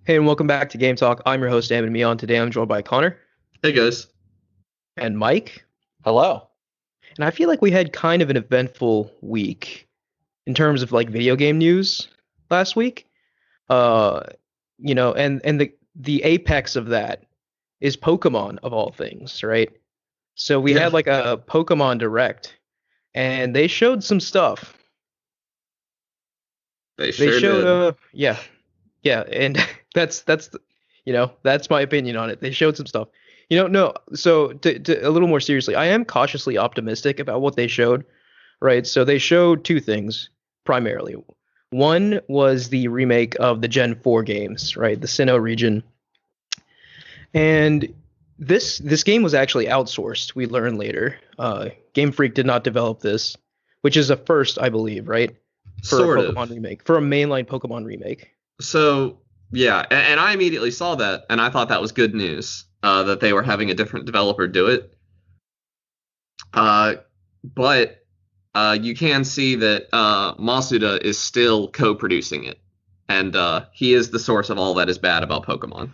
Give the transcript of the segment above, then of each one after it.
Hey, and welcome back to Game Talk. I'm your host, Am, and me on today. I'm joined by Connor Hey guys. and Mike. Hello. And I feel like we had kind of an eventful week in terms of like video game news last week. Uh, and the apex of that is Pokemon of all things, right? So we Yeah, had like a Pokemon Direct, and they showed some stuff. they They sure showed, did. yeah, and that's my opinion on it. They showed some stuff. No. So to a little more seriously, I am cautiously optimistic about what they showed. Right. So they showed two things primarily. One was the remake of the Gen 4 games, right? The Sinnoh region, and this game was actually outsourced. We learned later. Game Freak did not develop this, which is a first, I believe, right? For a Sort of. Pokemon remake, for a mainline Pokemon remake. So yeah, and I immediately saw that, and I thought that was good news. That they were having a different developer do it. Uh, but you can see that Masuda is still co-producing it, and he is the source of all that is bad about Pokemon.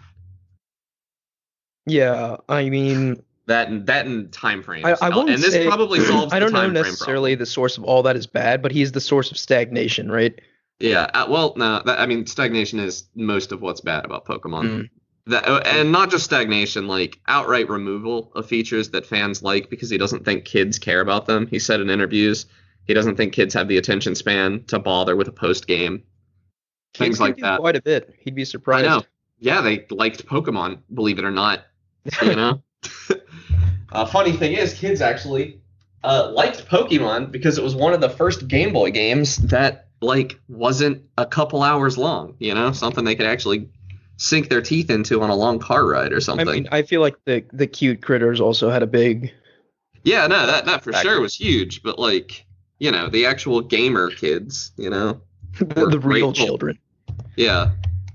Yeah, I mean, That and time I, frames, I won't and this say probably solves I the don't know time frame necessarily problem. the source of all that is bad, but he's the source of stagnation, right? Yeah, well, no, I mean, stagnation is most of what's bad about Pokemon. Mm. And not just stagnation, like outright removal of features that fans like because he doesn't think kids care about them. He said in interviews he doesn't think kids have the attention span to bother with a post game, Kids things can like do that. quite a bit. He'd be I know. surprised. Yeah, they liked Pokemon, believe it or not. You know. Funny thing is, kids actually liked Pokemon because it was one of the first Game Boy games that like wasn't a couple hours long. You know, something they could actually sink their teeth into on a long car ride or I something. mean, I feel like the cute critters also had a big Yeah, no, that for sure factor. was huge. But like, the actual gamer kids, The, were the real grateful. children. Yeah,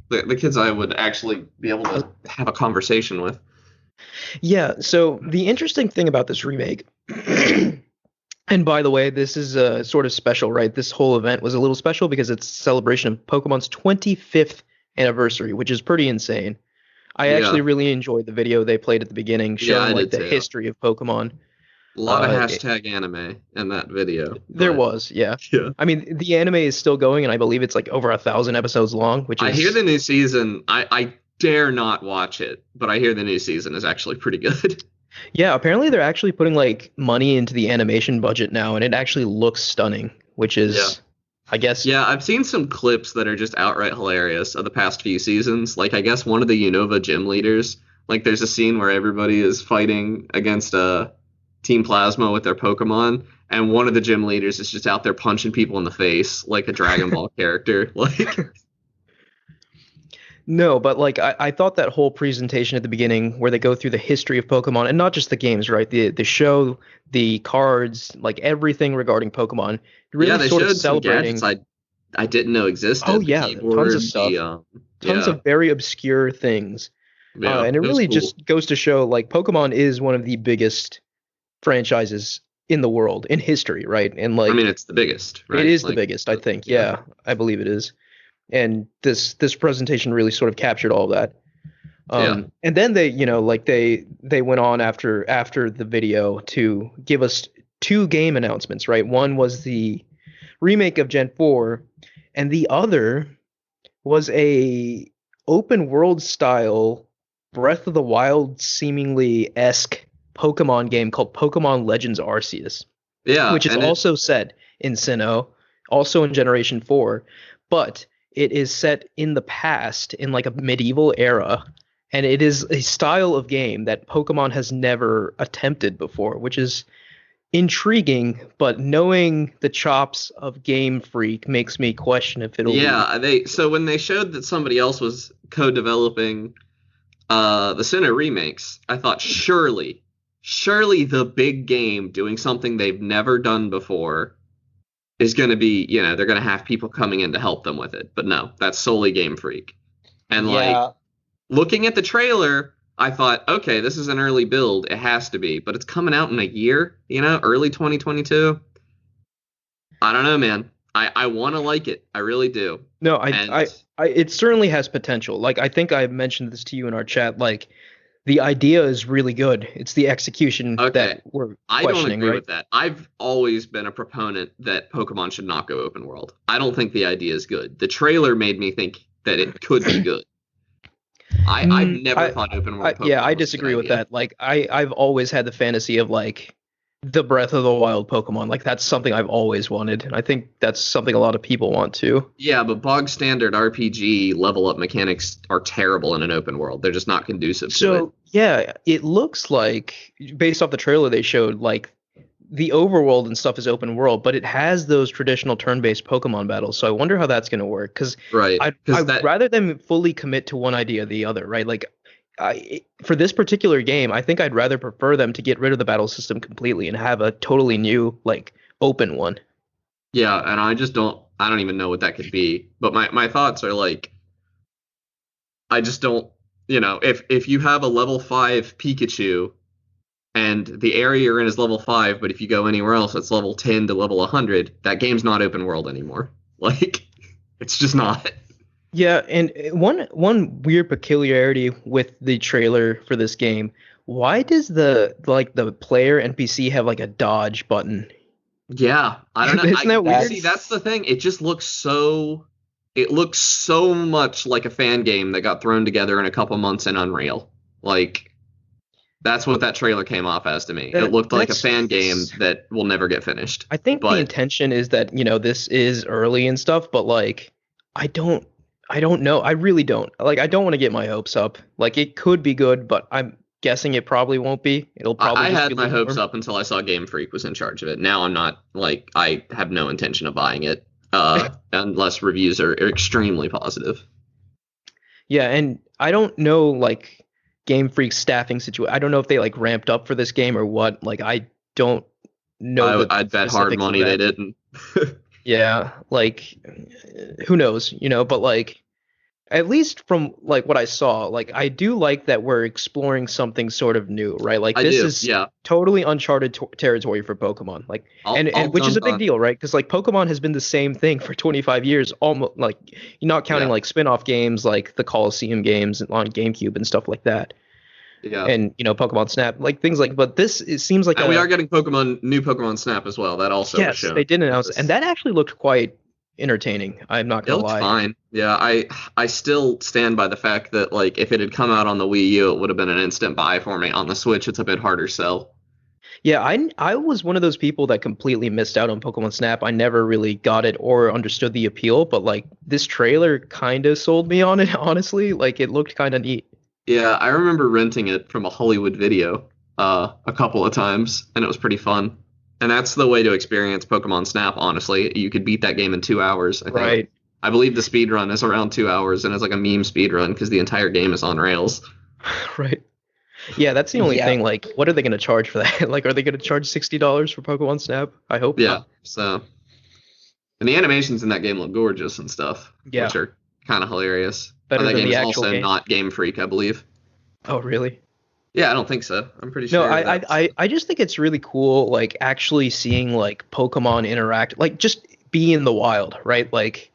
the kids I would actually be able to have a conversation with. Yeah, so the interesting thing about this remake, and by the way, this is sort of special, right? This whole event was a little special because it's a celebration of Pokemon's 25th anniversary, which is pretty insane. I actually Yeah, really enjoyed the video they played at the beginning yeah, showing I like did the too. history of Pokemon. A lot of Uh, it- hashtag anime in that video, there but was, yeah. yeah. I mean, the anime is still going, and I believe it's like over 1,000 episodes long, which I hear is the new season. I dare not watch it, but I hear the new season is actually pretty good. yeah. Apparently, they're actually putting like money into the animation budget now, and it actually looks stunning, which Yeah. is, I guess, Yeah, I've seen some clips that are just outright hilarious of the past few seasons. Like, I guess one of the Unova gym leaders, like, there's a scene where everybody is fighting against Team Plasma with their Pokemon, and one of the gym leaders is just out there punching people in the face like a Dragon Ball character. Like, no, but like I thought that whole presentation at the beginning where they go through the history of Pokemon and not just the games, right? The show, the cards, like everything regarding Pokemon, yeah, really they sort of showed some gadgets celebrating. I didn't know Oh existed. The yeah, tons of keyboard, stuff, tons yeah, of very obscure things, yeah, and it it was really cool. just goes to show like Pokemon is one of the biggest franchises in the world in history, right? And I mean, like it's the biggest, it right? is the Like, biggest, I think. yeah, Yeah, I believe it is. And this presentation really sort of captured all of that. yeah. And then they, like they went on after the video to give us two game announcements, right? One was the remake of Gen 4, and the other was a open world style Breath of the Wild seemingly esque Pokemon game called Pokemon Legends Arceus, Yeah, which is and it also set in Sinnoh, also in Generation 4, but it is set in the past in like a medieval era, and it is a style of game that Pokemon has never attempted before, which is intriguing, but knowing the chops of Game Freak makes me question if it'll be. Yeah, they so when they showed that somebody else was co-developing the Sinnoh remakes, I thought surely the big game doing something they've never done before is going to be, they're going to have people coming in to help them with it. But no, that's solely Game Freak. And like Yeah, looking at the trailer, I thought, okay, this is an early build. It has to be, but it's coming out in a year, early 2022. I don't know, man. I want to like it. I really do. No, And it certainly has potential. Like I think I mentioned this to you in our chat. Like the idea is really good. It's the execution okay, that we're I don't questioning, agree right? with that. I've always been a proponent that Pokemon should not go open world. I don't think the idea is good. The trailer made me think that it could be good. I've Mm, never thought open world yeah, I Pokemon was a good disagree with idea. that. Like I've always had the fantasy of like the Breath of the Wild Pokemon. Like that's something I've always wanted. And I think that's something a lot of people want too. Yeah, but bog standard RPG level up mechanics are terrible in an open world. They're just not conducive to it. So yeah, it looks like based off the trailer they showed, like the overworld and stuff is open world, but it has those traditional turn-based Pokemon battles. So I wonder how that's going to work because Right. Because I'd that rather them fully commit to one idea or the other, right? Like for this particular game, I think I'd rather prefer them to get rid of the battle system completely and have a totally new like open one. yeah, and I don't even know what that could be. But my thoughts are like I just don't if you have a level 5 Pikachu and the area you're in is level 5, but if you go anywhere else it's level 10 to level 100, that game's not open world anymore. Like it's just not. Yeah, and one weird peculiarity with the trailer for this game, why does the player NPC have like a dodge button? Yeah, I don't know. Isn't that weird? See, that's the thing. It looks so much like a fan game that got thrown together in a couple months in Unreal. Like that's what that trailer came off as to me. It looked like a That's fan game that will never get finished. I think the But intention is that, this is early and stuff, but like I don't I don't know. I really don't. Like I don't want to get my hopes up. Like it could be good, but I'm guessing it probably won't be. It'll probably I just had be my hopes lukewarm. up until I saw Game Freak was in charge of it. Now I'm not like I have no intention of buying it unless reviews are extremely positive. Yeah, and I don't know like Game Freak's staffing situation. I don't know if they like ramped up for this game or what. Like I don't know the I'd bet hard specifics of money they that. didn't. Yeah, like who knows, but like at least from like what I saw, like I do like that we're exploring something sort of new, right? Like I this do, is yeah. totally uncharted territory for Pokemon. Like I'll and which is a dunk big on. deal, right? Cuz like Pokemon has been the same thing for 25 years, almost like you're not counting Yeah, like spin-off games like the Coliseum games on GameCube and stuff like that. yeah. And Pokemon Snap, like things like but this it seems like And we a are getting new Pokemon Snap as well. That also was yes, shown they did at announce and this. that actually looked quite entertaining. I'm not It going to looked lie. fine. Yeah, I still stand by the fact that like if it had come out on the Wii U, it would have been an instant buy for me. On the Switch, it's a bit harder sell. Yeah, I was one of those people that completely missed out on Pokemon Snap. I never really got it or understood the appeal, but like this trailer kind of sold me on it, honestly. Like it looked kind of neat. Yeah, I remember renting it from a Hollywood Video a couple of times, and it was pretty fun. And that's the way to experience Pokemon Snap, honestly. You could beat that game in 2 hours, I think. Right. I believe the speed run is around 2 hours, and it's like a meme speed run because the entire game is on rails. Right. Yeah, that's the only Yeah. thing. Like, what are they going to charge for that? Like, are they going to charge $60 for Pokemon Snap? I hope Yeah, not. so and the animations in that game look gorgeous and stuff, Yeah, which are kind of hilarious. better That than game the is actual also game. not Game Freak, I believe. Oh, really? Yeah, I don't think so. I'm pretty No, sure that's I just think it's really cool, like actually seeing like Pokemon interact, like just be in the wild, right? Like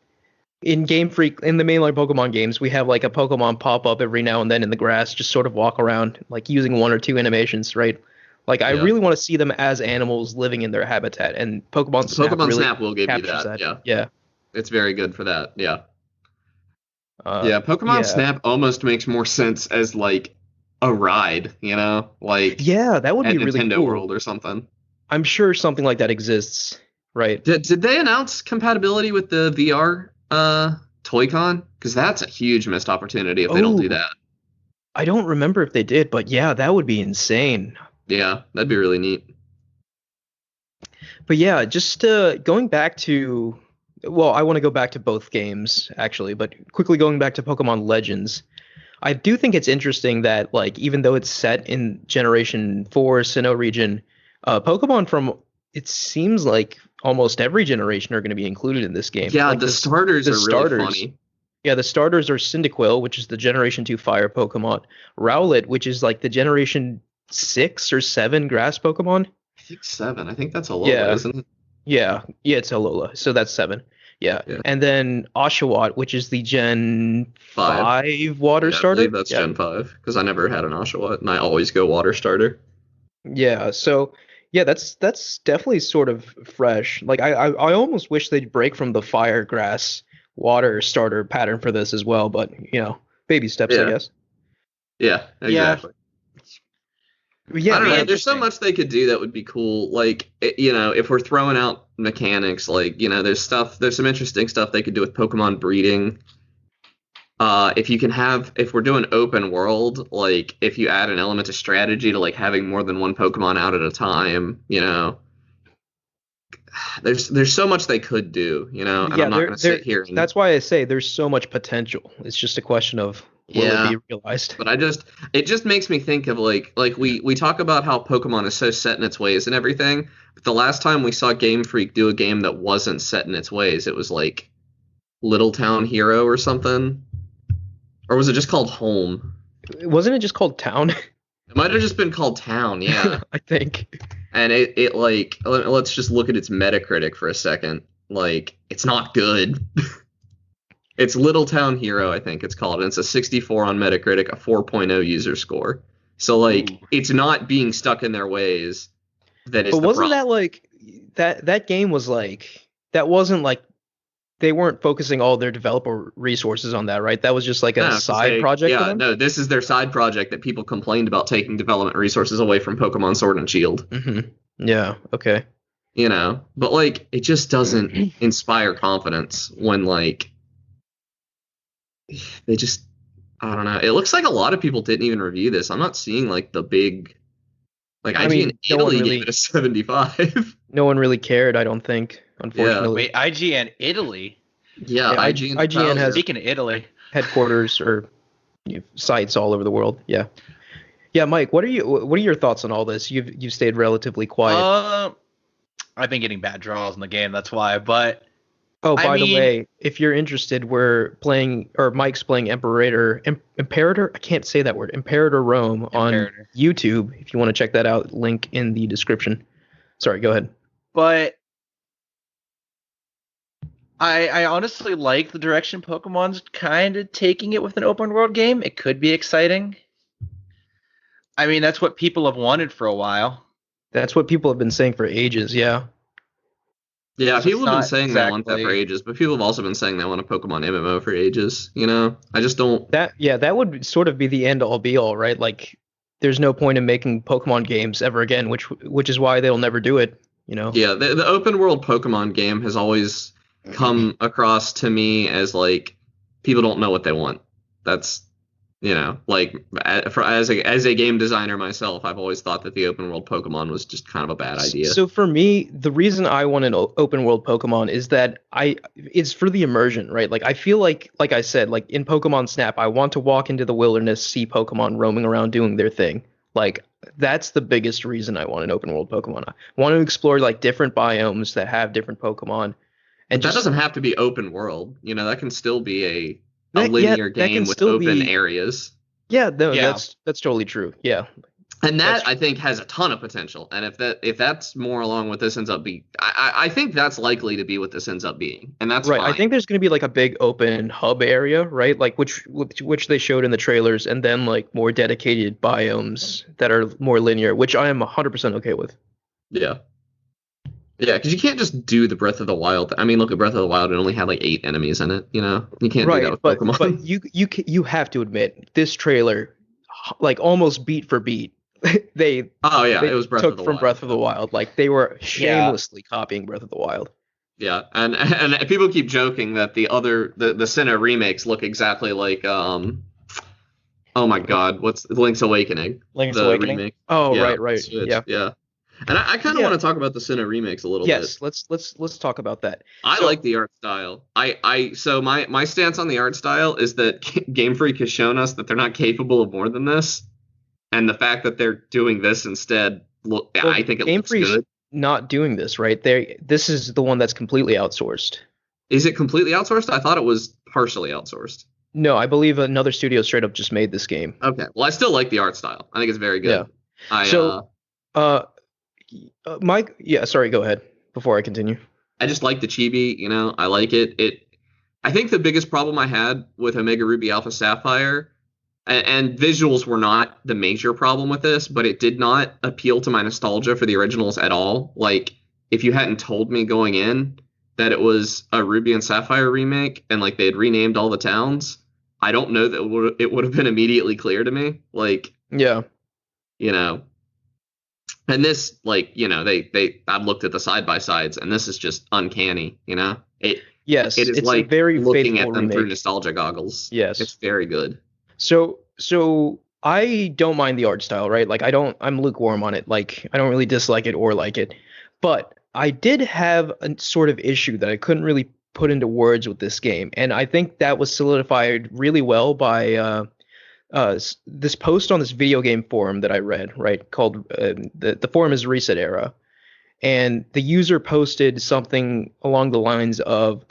in Game Freak, in the mainline Pokemon games, we have like a Pokemon pop up every now and then in the grass, just sort of walk around, like using one or two animations, right? Like I yeah. really want to see them as animals living in their habitat, and Pokemon Snap Pokemon really Snap will give you captures that. that. Yeah, Yeah. it's very good for that. Yeah, Uh, yeah. Pokemon yeah. Snap almost makes more sense as like a ride, like Yeah, that would at be really Nintendo cool. World or something. I'm sure something like that exists, right? Did they announce compatibility with the VR Toy-Con? Because that's a huge missed opportunity if they don't do Oh, that. I don't remember if they did, but yeah, that would be insane. Yeah, that'd be really neat. But yeah, just going back to, well, I want to go back to both games actually, but quickly going back to Pokemon Legends, I do think it's interesting that like even though it's set in Generation 4 Sinnoh region, Pokemon from it seems like almost every generation are going to be included in this game. Yeah, Like the this, starters the are really starters. funny. Yeah, the starters are Cyndaquil, which is the Generation 2 Fire Pokemon, Rowlet, which is like the Generation 6 or 7 Grass Pokemon. I think 7. I think that's Alola, Yeah, isn't it? Yeah, yeah, it's Alola. So that's 7. Yeah. Yeah, And then Oshawott, which is the Gen 5. 5 water Yeah, I believe starter. that's Yeah. Gen 5 because I never had an Oshawott and I always go water starter. Yeah. So yeah, that's definitely sort of fresh. Like I almost wish they'd break from the fire grass water starter pattern for this as well, but baby steps, I Yeah, guess. yeah, Yeah, exactly. But I yeah, don't be know. man. There's so interesting. much they could do that would be cool. Like, if we're throwing out mechanics, like, there's some interesting stuff they could do with Pokemon breeding. If we're doing open world, like, if you add an element of strategy to, like, having more than one Pokemon out at a time, there's so much they could do, and I'm Yeah, not going to sit here and, that's why I say there's so much potential. It's just a question of will it yeah. be realized? But it just makes me think of like we talk about how Pokemon is so set in its ways and everything. But the last time we saw Game Freak do a game that wasn't set in its ways, it was like Little Town Hero or something, or was it just called Home? Wasn't it just called Town? It might have just been called Town, yeah. I think. And it like let's just look at its Metacritic for a second. Like it's not good. It's Little Town Hero, I think it's called, and it's a 64 on Metacritic, a 4.0 user score. So like Ooh. it's not being stuck in their ways that is But the wasn't problem. that like that game was like that wasn't like they weren't focusing all their developer resources on that, right? That was just like a No, because side project for yeah, them. no, this is their side project that people complained about taking development resources away from Pokemon Sword and Shield. Yeah, okay. But like it just doesn't inspire confidence when like they just I don't know. It looks like a lot of people didn't even review this. I'm not seeing like the big like I IGN mean, Italy gave it a 75. no one really cared, I don't think, Yeah. unfortunately. Wait, IGN Italy. Yeah, Yeah, IGN IGN tells has you. Speaking of Italy, headquarters or sites all over the world. Yeah. Yeah, Mike, what are your thoughts on all this? You've stayed relatively quiet. I've been getting bad draws in the game. That's why. But Oh, I by the mean, way, if you're interested, we're playing, or Mike's playing Imperator. I can't say that word. Imperator Rome on Imperator. YouTube. If you want to check that out, link in the description. Sorry, go ahead. But I honestly like the direction Pokemon's kind of taking it with an open world game. It could be exciting. I mean, that's what people have wanted for a while. That's what people have been saying for ages. Yeah. Yeah, So people it's have been not saying they want that for exactly. ages, but people have also been saying they want a Pokemon MMO for ages, I just don't. That would sort of be the end all be all, right? Like, there's no point in making Pokemon games ever again, which is why they'll never do it. Yeah, the open world Pokemon game has always come across to me as like people don't know what they want. That's like as a game designer myself, I've always thought that the open world Pokemon was just kind of a bad idea. So for me, the reason I want an open world Pokemon is that it's for the immersion, right? Like I feel like I said, like in Pokemon Snap, I want to walk into the wilderness, see Pokemon roaming around doing their thing. Like that's the biggest reason I want an open world Pokemon. I want to explore like different biomes that have different Pokemon and But that just doesn't have to be open world. That can still be a that yeah, linear that can game with still open be areas. yeah, no, Yeah. that's totally true. Yeah. And That's that I think has a ton of potential. And if that's more along what this ends up being, I think that's likely to be what this ends up being, and that's right. I fine. think there's going to be like a big open hub area, right? Like which they showed in the trailers, and then like more dedicated biomes that are more linear, which I am 100% okay with. Yeah, yeah, because you can't just do the Breath of the Wild. I mean, look at Breath of the Wild; it only had like 8 enemies in it. You can't do that Right, with but Pokemon. you have to admit this trailer, like almost beat for beat, they Oh yeah, they it was Breath of took the from Wild. Breath of the Wild. Like they were Yeah. shamelessly copying Breath of the Wild. Yeah, and people keep joking that the Sinnoh remakes look exactly like oh my God, what's Link's Awakening? Link's The Awakening. remake. Oh, Yeah, right, right, Switch. yeah, Yeah, and I kind of yeah. want to talk about the Sinnoh remakes a little bit. Yes, let's talk about that. I So like the art style. So my stance on the art style is that Game Freak has shown us that they're not capable of more than this, and the fact that they're doing this instead, well, I think it Game looks Freak's good. not doing this, right? This is the one that's completely outsourced. Is it completely outsourced? I thought it was partially outsourced. No, I believe another studio straight up just made this game. Okay, well I still like the art style. I think it's very Yeah. good. I So, uh, Mike, yeah, sorry, go ahead. before I continue. I just like the chibi, you know. I like it. I think the biggest problem I had with Omega Ruby Alpha Sapphire, and visuals were not the major problem with this, but it did not appeal to my nostalgia for the originals at all. Like, if you hadn't told me going in that it was a Ruby and Sapphire remake and like they had renamed all the towns, I don't know that it would have been immediately clear to me. Like, Yeah. you know, and this, like, you know, I've looked at the side by sides, and this is just uncanny. You know, Yes, it is it's like a very looking faithful at them through remake. nostalgia goggles. Yes. It's very good. So I don't mind the art style, right? Like I'm lukewarm on it. Like I don't really dislike it or like it. But I did have a sort of issue that I couldn't really put into words with this game. And I think that was solidified really well by this post on this video game forum that I read, right? Called the forum is Reset Era. And the user posted something along the lines of,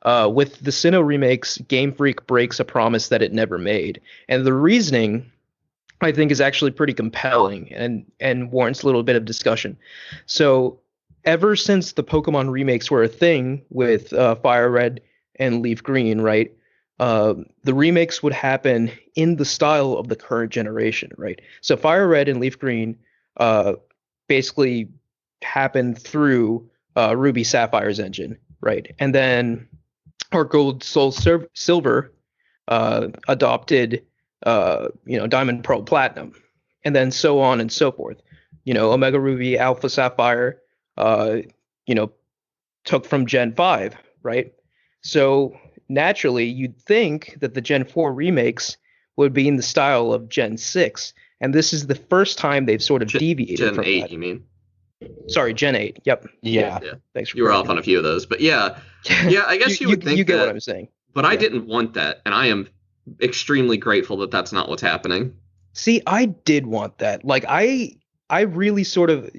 with the Sinnoh remakes, Game Freak breaks a promise that it never made. And the reasoning, I think, is actually pretty compelling and warrants a little bit of discussion. So, ever since the Pokemon remakes were a thing with Fire Red and Leaf Green, right? The remakes would happen in the style of the current generation, right? So, Fire Red and Leaf Green basically happened through Ruby Sapphire's engine, right? And then Heart Gold Soul Silver adopted Diamond Pearl Platinum, and then so on and so forth. Omega Ruby Alpha Sapphire took from Gen 5, right? So naturally you'd think that the Gen 4 remakes would be in the style of Gen 6, and this is the first time they've sort of deviated Gen from 8, that. you mean? Sorry, Gen 8. Yep. Yeah. Thanks for You were correcting off on a few of those, but yeah, I guess you would think you get that, what I'm saying. but I didn't want that, and I am extremely grateful that that's not what's happening. See, I did want that. Like, I really sort of,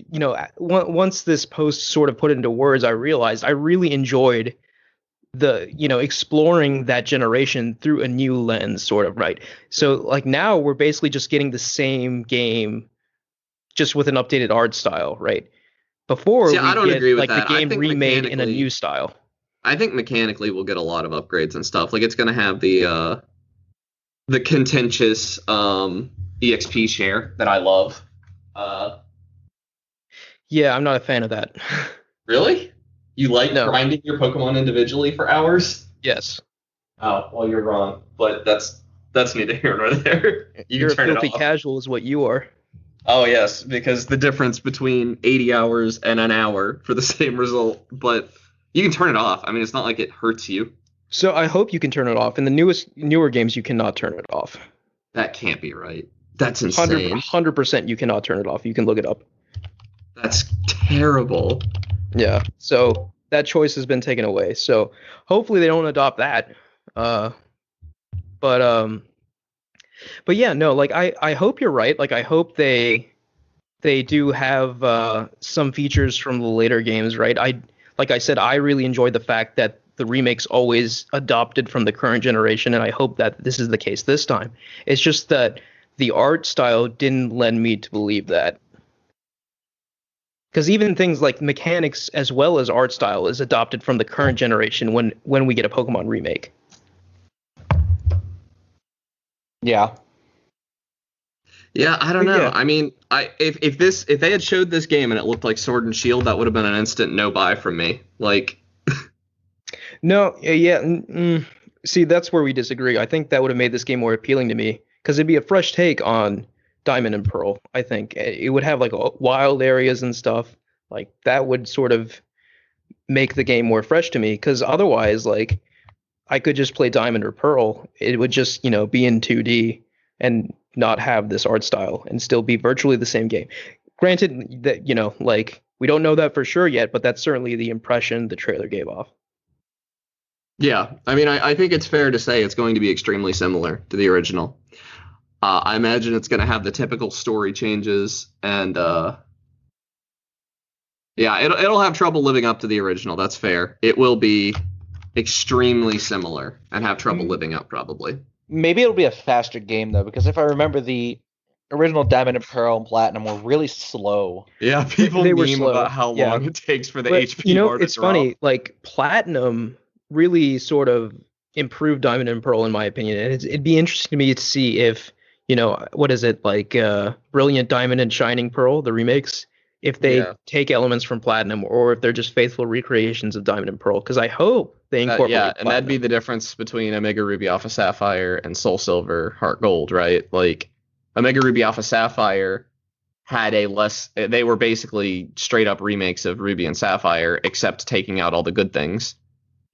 once this post sort of put into words, I realized I really enjoyed the, exploring that generation through a new lens, sort of, right? So, like, now we're basically just getting the same game, just with an updated art style, right? Before See, I don't agree with like that. the I game think remade in a mechanically- new style. I think mechanically we'll get a lot of upgrades and stuff. Like, it's going to have the contentious EXP share that I love. Yeah, I'm not a fan of that. Really? You like No. grinding your Pokemon individually for hours? Yes. Oh, well, you're wrong. But that's neither here nor there. You You're a can turn it filthy off. casual is what you are. Oh, yes, because the difference between 80 hours and an hour for the same result. But you can turn it off. I mean, it's not like it hurts you. So I hope you can turn it off. In the newer games, you cannot turn it off. That can't be right. That's insane. 100% you cannot turn it off. You can look it up. That's terrible. Yeah. So that choice has been taken away. So hopefully they don't adopt that. But yeah, no, like I hope you're right. Like I hope they do have some features from the later games, right? Like I said, I really enjoyed the fact that the remakes always adopted from the current generation, and I hope that this is the case this time. It's just that the art style didn't lend me to believe that. Because even things like mechanics as well as art style is adopted from the current generation when we get a Pokemon remake. Yeah. Yeah, I don't But know. yeah. I mean, if they had showed this game and it looked like Sword and Shield, that would have been an instant no buy from me. Like, No, yeah. See, that's where we disagree. I think that would have made this game more appealing to me because it'd be a fresh take on Diamond and Pearl. I think it would have like wild areas and stuff. Like that would sort of make the game more fresh to me because otherwise, like, I could just play Diamond or Pearl. It would just, be in 2D and not have this art style and still be virtually the same game. Granted that, like, we don't know that for sure yet, but that's certainly the impression the trailer gave off. yeah, I mean, I think it's fair to say it's going to be extremely similar to the original. I imagine it's going to have the typical story changes, and yeah, it'll have trouble living up to the original. That's fair. It will be extremely similar and have trouble living up, probably. Maybe it'll be a faster game though, because if I remember the original Diamond and Pearl and Platinum were really slow. Yeah, people they were meme slow. about how Yeah. long it takes for the But HP bar to it's drop. funny. Like Platinum really sort of improved Diamond and Pearl, in my opinion. And it'd be interesting to me to see if what is it like? Brilliant Diamond and Shining Pearl, the remakes. If they Yeah. take elements from Platinum, or if they're just faithful recreations of Diamond and Pearl. Because I hope they incorporate. Yeah, and that'd be Platinum. the difference between Omega Ruby Alpha Sapphire and Soul Silver Heart Gold, right? Like Omega Ruby Alpha Sapphire had they were basically straight up remakes of Ruby and Sapphire, except taking out all the good things.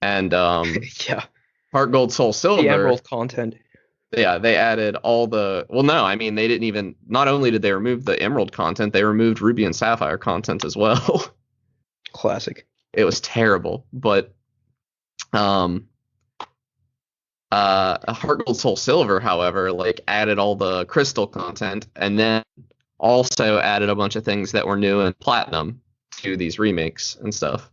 And Yeah, Heart Gold Soul the Silver, Emerald content. yeah, they added all no, I mean they didn't even, not only did they remove the Emerald content, they removed Ruby and Sapphire content as well. Classic. It was terrible, but Heart Gold Soul Silver, however, like added all the crystal content and then also added a bunch of things that were new in Platinum to these remakes and stuff.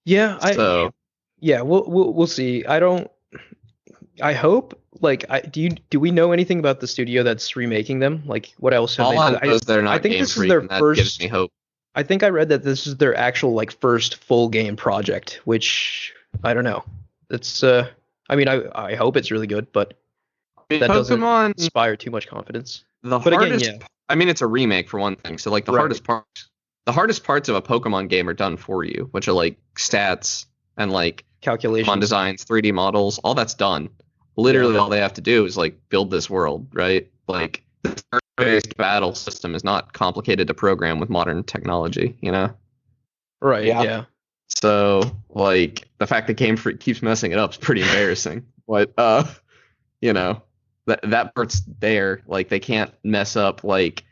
Yeah, So we'll see. I hope. Like, do we know anything about the studio that's remaking them? Like, what else have all they? I know is they're not I think Game this is Freak, their and that first. gives me hope. I think I read that this is their actual like first full game project, which I don't know. It's I mean I hope it's really good, but that doesn't Pokemon, inspire too much confidence. the But again, hardest. yeah. I mean, it's a remake for one thing. So like the Right. hardest parts of a Pokemon game are done for you, which are like stats and like Calculation. Pokemon designs, 3D models, all that's done. Literally, all they have to do is like build this world, right? Like the turn-based battle system is not complicated to program with modern technology, you know. Right. Yeah. Yeah. So like the fact that Game Freak keeps messing it up is pretty embarrassing. But you know, that part's there. Like they can't mess up. Like,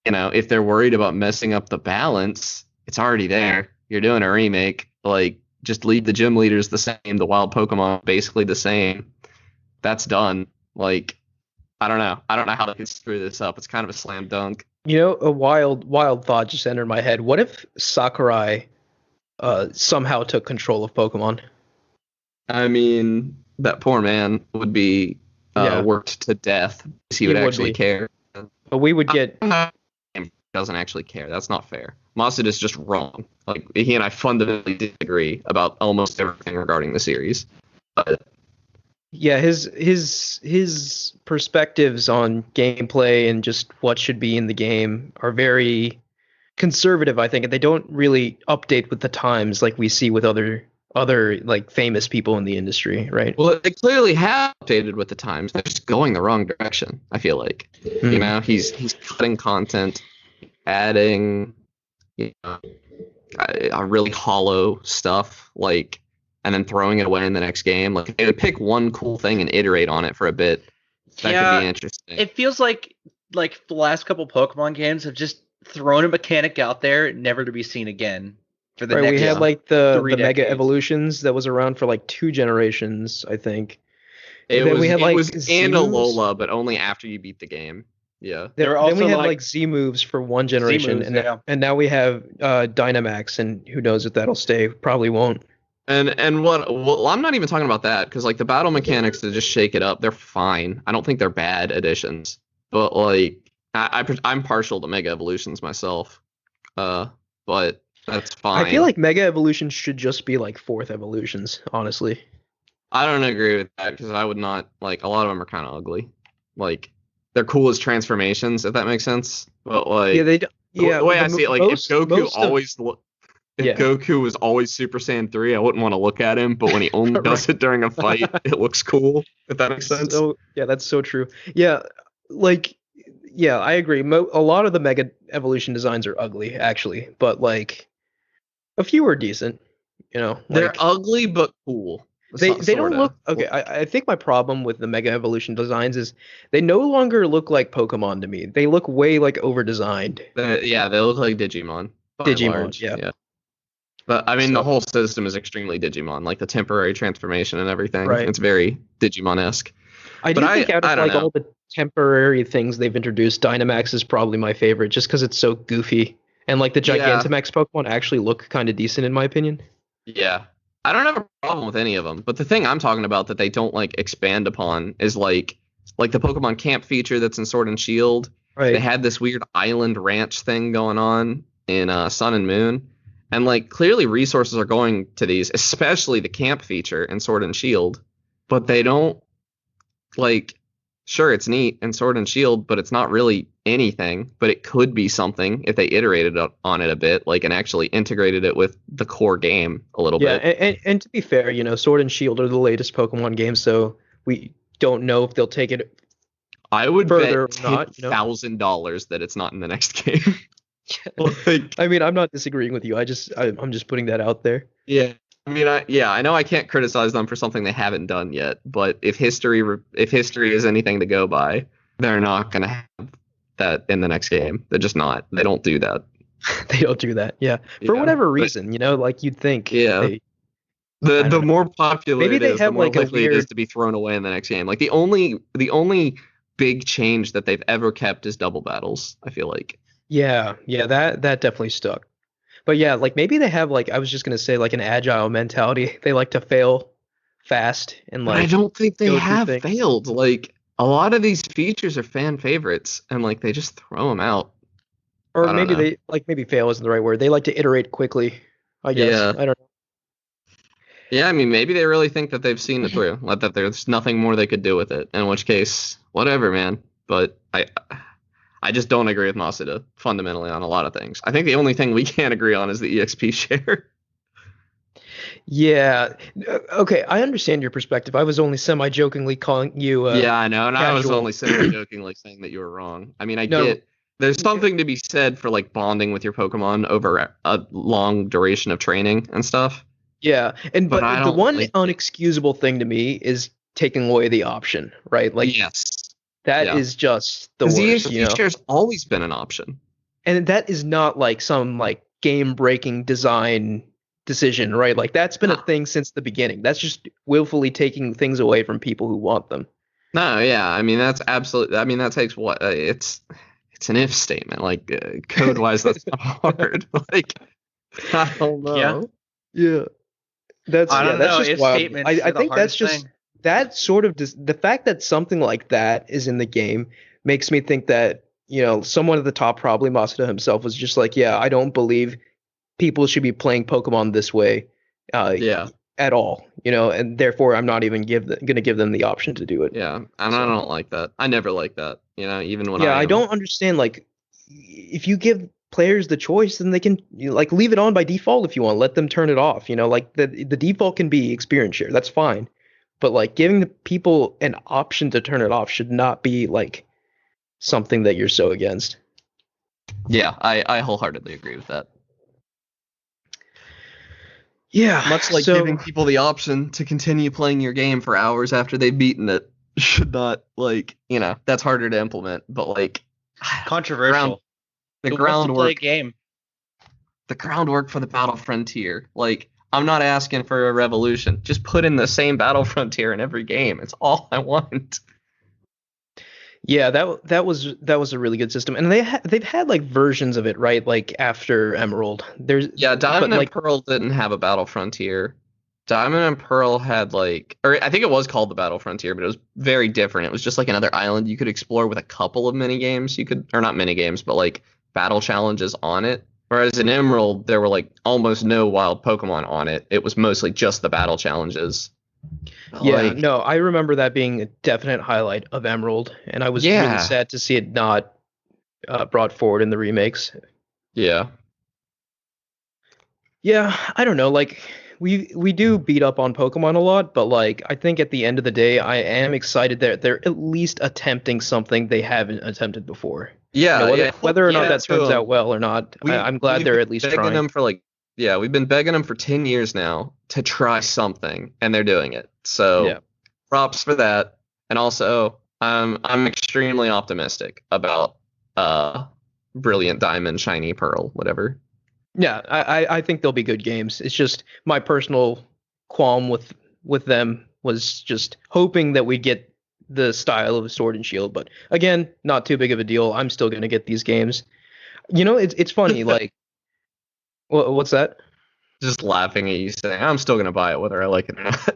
you know, if they're worried about messing up the balance, it's already there. You're doing a remake. Like just leave the gym leaders the same, the wild Pokemon basically the same. That's done. Like I don't know how they can screw this up. It's kind of a slam dunk. A wild thought just entered my head. What if Sakurai somehow took control of Pokemon? I mean, that poor man would be Yeah. worked to death because he He would would actually be. care. But we would get He doesn't actually care. That's not fair. Masuda's just wrong. Like he and I fundamentally disagree about almost everything regarding the series. But his perspectives on gameplay and just what should be in the game are very conservative, I think, and they don't really update with the times like we see with other like famous people in the industry, right? well, they clearly have updated with the times. They're just going the wrong direction. I feel like you know he's cutting content, adding a really hollow stuff like. And then throwing it away in the next game. Like they would pick one cool thing and iterate on it for a bit. That could be interesting. It feels like the last couple Pokemon games have just thrown a mechanic out there, never to be seen again. For the Right, next we had like the 3 Mega decades. Evolutions that was around for like 2 generations, I think. It then was, we had, it like, was Z-moves. Alola, but only after you beat the game. Yeah. There were Then also we had like- like Z moves for 1 generation, Z-moves, yeah. and now we have Dynamax, and who knows if that'll stay? Probably won't. And what? Well, I'm not even talking about that because like the battle mechanics to just shake it up, they're fine. I don't think they're bad additions, but like I'm partial to Mega Evolutions myself. But that's fine. I feel like Mega Evolutions should just be like 4th evolutions, honestly. I don't agree with that because I would not like a lot of them are kind of ugly. Like they're cool as transformations, if that makes sense. But like Yeah, they. Yeah, the way I see it, like if Goku Goku was always Super Saiyan 3, I wouldn't want to look at him. But when he only does it during a fight, it looks cool. If that makes sense. So, yeah, that's so true. Yeah, like, yeah, I agree. A lot of the Mega Evolution designs are ugly, actually, but like, a few are decent. They're ugly but cool. They don't look okay. I think my problem with the Mega Evolution designs is they no longer look like Pokemon to me. They look way like over designed. Yeah, they look like Digimon. Digimon, yeah. But I mean, the whole system is extremely Digimon, like the temporary transformation and everything. Right. It's very Digimon-esque. I do think out of like all the temporary things they've introduced, Dynamax is probably my favorite, just because it's so goofy, and like the Gigantamax Pokemon actually look kind of decent in my opinion. Yeah, I don't have a problem with any of them, but the thing I'm talking about that they don't like expand upon is like like the Pokemon Camp feature that's in Sword and Shield. They Right. had this weird island ranch thing going on in Sun and Moon. And like clearly resources are going to these, especially the camp feature in Sword and Shield, but they don't like sure it's neat in Sword and Shield, but it's not really anything, but it could be something if they iterated on it a bit, like and actually integrated it with the core game a little Yeah, bit. and to be fair, Sword and Shield are the latest Pokemon games, so we don't know if they'll take it I would further bet or not, $10,000 that it's not in the next game. Like, I mean, I'm not disagreeing with you. I'm just putting that out there. yeah. I mean, I know I can't criticize them for something they haven't done yet, but if history is anything to go by, they're not going to have that in the next game. They're just not. They don't do that. They don't do that. Yeah. For Yeah, whatever but- reason, like you'd think Yeah. they The I don't know. more popular Maybe it they is, the have, more like, a likely it is weird- to be thrown away in the next game. Like the only big change that they've ever kept is double battles, I feel like. Yeah, that definitely stuck. But yeah, like maybe they have like I was just gonna say like an agile mentality. They like to fail fast and But I like don't think they go through have things. failed. Like a lot of these features are fan favorites, and like they just throw them out. I or don't maybe know. they like maybe fail isn't the right word. They like to iterate quickly, I guess. Yeah. I don't know. Yeah, I mean, maybe they really think that they've seen it through, like that there's nothing more they could do with it. In which case, whatever, man. But I just don't agree with Masuda fundamentally on a lot of things. I think the only thing we can't agree on is the EXP share. Yeah. Okay, I understand your perspective. I was only semi-jokingly calling you Yeah, I know, and I was casual. only semi-jokingly saying that you were wrong. I mean, I No. get there's something to be said for like bonding with your Pokemon over a long duration of training and stuff. Yeah. And But but I the don't one like it. unexcusable thing to me is taking away the option, right? Like Yes, that yeah. is just the because the worst, EXP share's always been an option. And that is not like some like game-breaking design decision, right? Like that's been a No. thing since the beginning. That's just willfully taking things away from people who want them. No, yeah, I mean that's absolutely. I mean that takes what it's an if statement. Like code wise, that's not hard. Like I don't know. Yeah. That's I don't that's know. just If wild. statements I are the think that's hardest just thing. that sort of the fact that something like that is in the game makes me think that someone at the top, probably Masuda himself, was just like, yeah, I don't believe people should be playing Pokemon this way Yeah, at all, and therefore I'm not even gonna give them the option to do it. yeah, and I So- don't like that. I never like that. Even when Yeah, I am- don't understand. Like, if you give players the choice, then they can like leave it on by default if you want. Let them turn it off. Like the default can be experience share. That's fine. But like giving the people an option to turn it off should not be like something that you're so against. Yeah, I wholeheartedly agree with that. Yeah, Much like so, giving people the option to continue playing your game for hours after they've beaten it should not that's harder to implement. But like Controversial. the Who wants to play a groundwork, game? the groundwork for the battle frontier. Like I'm not asking for a revolution. Just put in the same battle frontier in every game. It's all I want. yeah, that was a really good system, and they've had like versions of it, right? Like after Emerald, there's Yeah, Diamond like and Pearl didn't have a battle frontier. Diamond and Pearl had or I think it was called the Battle Frontier, but it was very different. It was just like another island you could explore with a couple of mini games. Or not mini games, but like battle challenges on it. Whereas in Emerald, there were like almost no wild Pokemon on it. It was mostly just the battle challenges. Yeah, Like, no, I remember that being a definite highlight of Emerald, and I was really Yeah. sad to see it not brought forward in the remakes. yeah. Yeah, I don't know. Like we do beat up on Pokemon a lot, but like I think at the end of the day, I am excited that they're at least attempting something they haven't attempted before. Yeah, Whether or not yeah, that turns too. out well or not, I'm glad We've they're been at least begging trying. them for we've been begging them for 10 years now to try something, and they're doing it. So Yeah. props for that. And also, I'm extremely optimistic about Brilliant Diamond, Shiny Pearl, whatever. Yeah, I think they'll be good games. It's just my personal qualm with them was just hoping that we get the style of Sword and Shield, but again, not too big of a deal. I'm still gonna get these games. It's funny. Like, what's that? Just laughing at you saying, I'm still going to buy it whether I like it or not.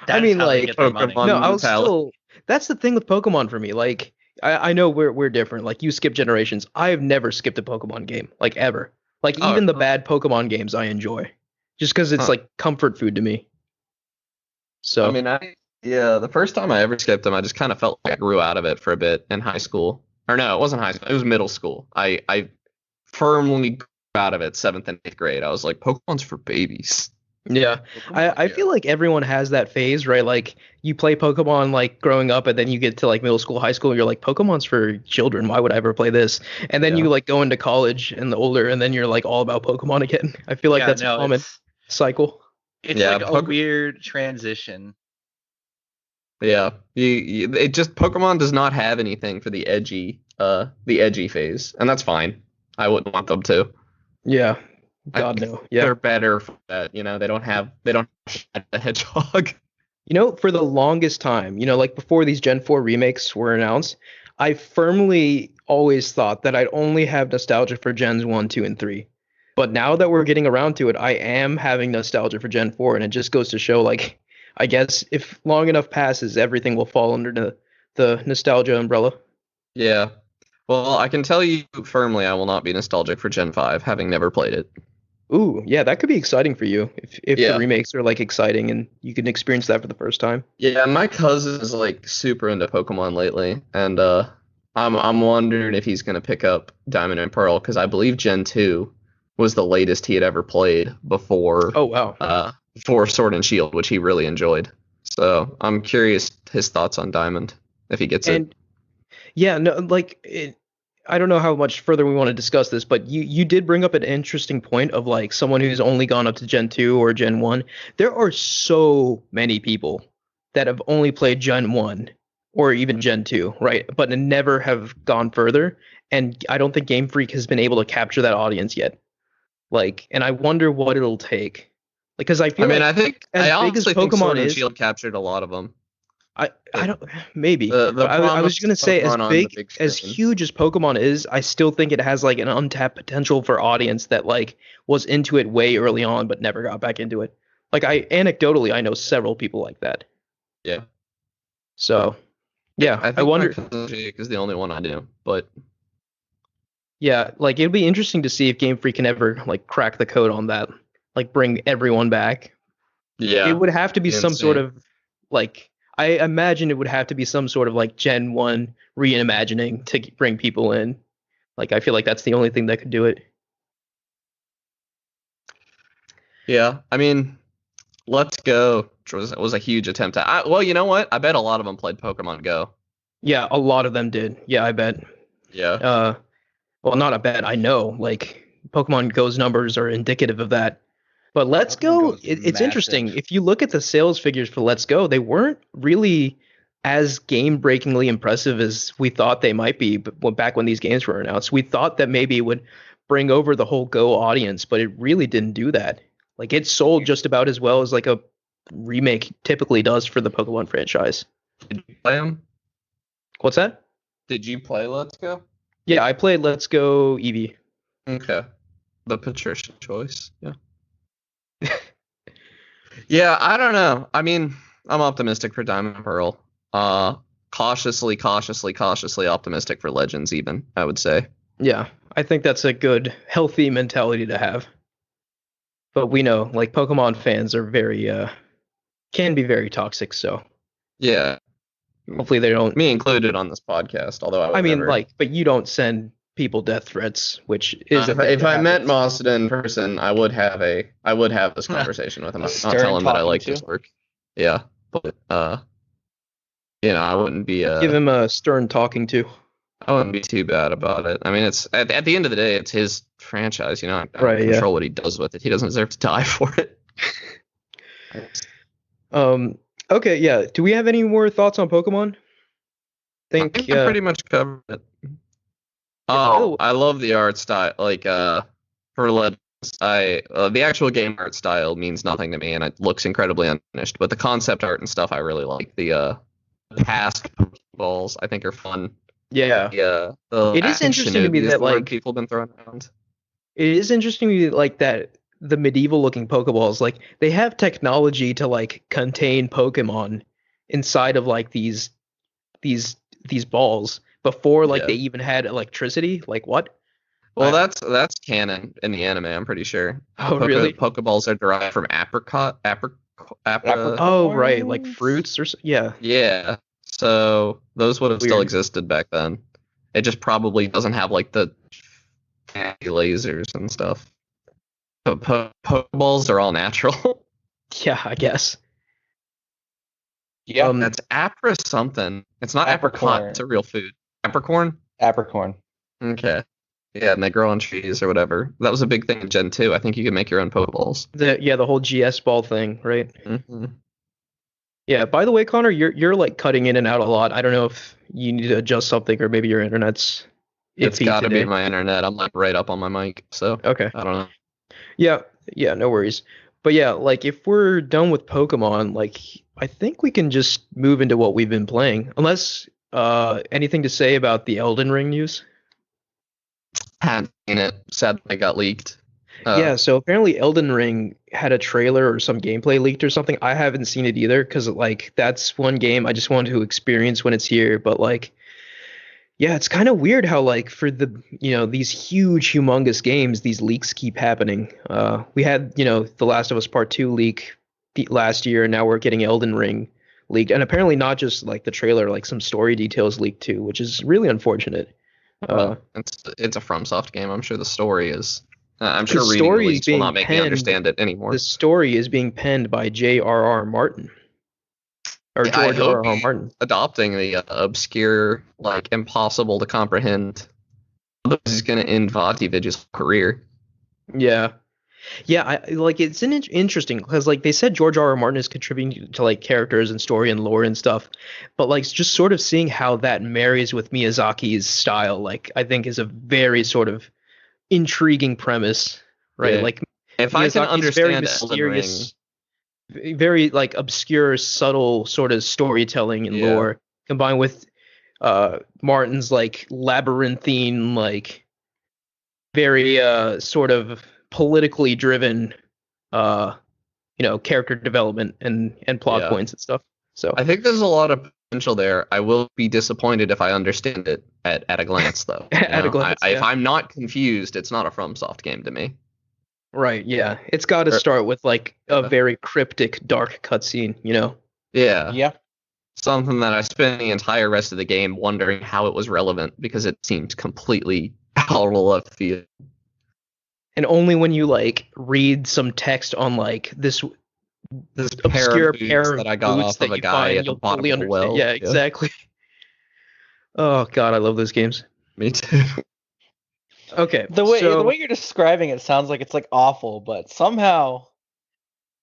I mean, how they like, get their money. Pokemon No, I'll mentality. That's the thing with Pokemon for me. Like, I know we're different. Like, you skip generations. I have never skipped a Pokemon game, like ever. Like, Oh, even the bad Pokemon games I enjoy, just because it's huh. like comfort food to me. I So mean, yeah, the first time I ever skipped them, I just kind of felt like I grew out of it for a bit in high school. Or no, it wasn't high school. It was middle school. I firmly grew out of it 7th and 8th grade. I was like, Pokemon's for babies. yeah, Pokemon, I yeah. feel like everyone has that phase, right? Like, you play Pokemon like growing up, and then you get to like middle school, high school, and you're like, Pokemon's for children. Why would I ever play this? And then Yeah. you like go into college and the older, and then you're like all about Pokemon again. I feel like Yeah, that's a no, common cycle. it's Yeah, like a weird transition. yeah. It just Pokemon does not have anything for the edgy phase, and that's fine. I wouldn't want them to. Yeah, I God think no. Yeah. they're better for that. They don't have the hedgehog. You know, for the longest time, like before these Gen 4 remakes were announced, I firmly always thought that I'd only have nostalgia for Gens 1, 2, and 3. But now that we're getting around to it, I am having nostalgia for Gen 4, and it just goes to show, like, I guess if long enough passes, everything will fall under the nostalgia umbrella. Yeah. Well, I can tell you firmly, I will not be nostalgic for Gen 5, having never played it. Ooh, yeah, that could be exciting for you if the Yeah. remakes are like exciting and you can experience that for the first time. Yeah, my cousin is like super into Pokemon lately, and I'm wondering if he's gonna pick up Diamond and Pearl because I believe Gen 2 was the latest he had ever played Oh wow. before Sword and Shield, which he really enjoyed. So I'm curious his thoughts on Diamond if he gets it. And yeah, no, like I don't know how much further we want to discuss this, but you did bring up an interesting point of like someone who's only gone up to Gen 2 or Gen 1. There are so many people that have only played Gen 1 or even Gen 2, right? But never have gone further. And I don't think Game Freak has been able to capture that audience yet. Like, and I wonder what it'll take. Like, because I I feel mean, like I as big as honestly think Pokemon Sword and is, Shield captured a lot of them. I don't maybe, The but I was promise gonna of say as Pokemon on the big big as screen. huge as Pokemon is, I still think it has like an untapped potential for audience that like was into it way early on but never got back into it. Like I anecdotally I know several people like that. Yeah. So yeah, I I think my wonder. cousin Jake is the only one I do, but Yeah, like it'll be interesting to see if Game Freak can ever like crack the code on that, like bring everyone back. It yeah, would have to be some sort insane. of like I imagine it would have to be some sort of like Gen 1 reimagining to bring people in. Like I feel like that's the only thing that could do it. Yeah, I mean, Let's Go was a huge attempt at. Well, you know what? I bet a lot of them played Pokemon Go. Yeah, a lot of them did. Yeah, I bet. Yeah, Uh, well, not a bet. I know. Like Pokemon Go's numbers are indicative of that. But Let's Pokemon Go Go, is it's interesting. massive. If you look at the sales figures for Let's Go, they weren't really as game-breakingly impressive as we thought they might be. But back when these games were announced, we thought that maybe it would bring over the whole Go audience, but it really didn't do that. Like it sold just about as well as like a remake typically does for the Pokemon franchise. did you play them? What's that? Did you play Let's Go? Yeah, I played Let's Go Eevee. Okay, the Patricia choice. Yeah, yeah. I don't know. I mean, I'm optimistic for Diamond and Pearl. Cautiously optimistic for Legends. Even I would say. Yeah, I think that's a good, healthy mentality to have. But we know, like, Pokemon fans are very, can be very toxic. So Yeah, hopefully they don't. me included on this podcast. Although I I would mean, never. like, but you don't send people death threats, which is a thing If that I met happens. Moston in person, I would have this conversation with him. A I'd not tell stern him that I talking like to. his work. Yeah, but I wouldn't be Give him a stern talking to. I wouldn't be too bad about it. I mean, it's at the end of the day, it's his franchise. I don't Right? Yeah. control what he does with it. He doesn't deserve to die for it. Um. Okay. Yeah. Do we have any more thoughts on Pokemon? I Think. think I pretty much covered it. Yeah. By the way, I love the art style. Like for Legends, the actual game art style means nothing to me, and it looks incredibly unfinished. But the concept art and stuff, I really like. The past balls, I think, are fun. yeah. The It is action interesting to me is that the word like people have been throwing around. it is interesting to me like that the medieval looking Pokeballs, like they have technology to like contain Pokemon inside of like these these balls before like Yeah. they even had electricity. Like what? Well, I- that's canon in the anime. I'm pretty sure. Oh, really? Pokeballs are derived from apricot. Oh, right, like Apricot? fruits or yeah. Yeah. So those would have still Weird. existed back then. It just probably doesn't have like the fancy lasers and stuff. But Pokeballs are all natural. Yeah, I guess. Yeah, That's apra something. It's not apricot. Apricorn. It's a real food. Apricorn? Apricorn. Okay. Yeah, and they grow on trees or whatever. That was a big thing in Gen 2. I think you could make your own Pokeballs. The whole GS ball thing, right? Mm-hmm. Yeah. By the way, Connor, you're like cutting in and out a lot. I don't know if you need to adjust something or maybe your internet's It's iffy got to be today. my internet. I'm like right up on my mic, so Okay. I don't know. Yeah. Yeah. No worries. But yeah, like if we're done with Pokemon, like I think we can just move into what we've been playing. Unless anything to say about the Elden Ring news? Haven't seen it. Sadly, it got leaked. Yeah, so apparently Elden Ring had a trailer or some gameplay leaked or something. I haven't seen it either because like that's one game I just wanted to experience when it's here. But like, yeah, it's kind of weird how like for the these huge, humongous games, these leaks keep happening. We had The Last of Us Part Two leak last year, and now we're getting Elden Ring leaked, and apparently not just like the trailer, like some story details leaked too, which is really unfortunate. Well, it's a FromSoft game. I'm sure the story is. I'm The sure reading the story is leaks will being not make me penned. understand it anymore. The story is being penned by J.R.R. Martin or I George hope R.R. Martin. adopting the obscure, like impossible to comprehend. This is going to end Vativich's career. Yeah. Yeah, I like it's interesting because like they said George R.R. Martin is contributing to like characters and story and lore and stuff, but like just sort of seeing how that marries with Miyazaki's style, like I think is a very sort of intriguing premise, right? Yeah. Like If I can Miyazaki's very understand Elden Ring, mysterious, very like obscure, subtle sort of storytelling and Yeah. lore combined with Martin's like labyrinthine, like very sort of politically driven character development and plot Yeah. points and stuff. So I think there's a lot of potential there. I will be disappointed if I understand it at a glance, though. At a glance, If yeah. I'm not confused, it's not a FromSoft game to me. right, yeah. It's got to Or- start with like a Yeah. very cryptic dark cutscene, Yeah. Yeah. Something that I spent the entire rest of the game wondering how it was relevant because it seemed completely out of left field. And only when you like read some text on like this This obscure pair pair of of boots that I got boots off that of a you guy find, at the you'll bottom fully of a understand. well. Yeah, exactly. Oh God, I love those games. Me too. Okay, The way so you're describing it sounds like it's like awful, but somehow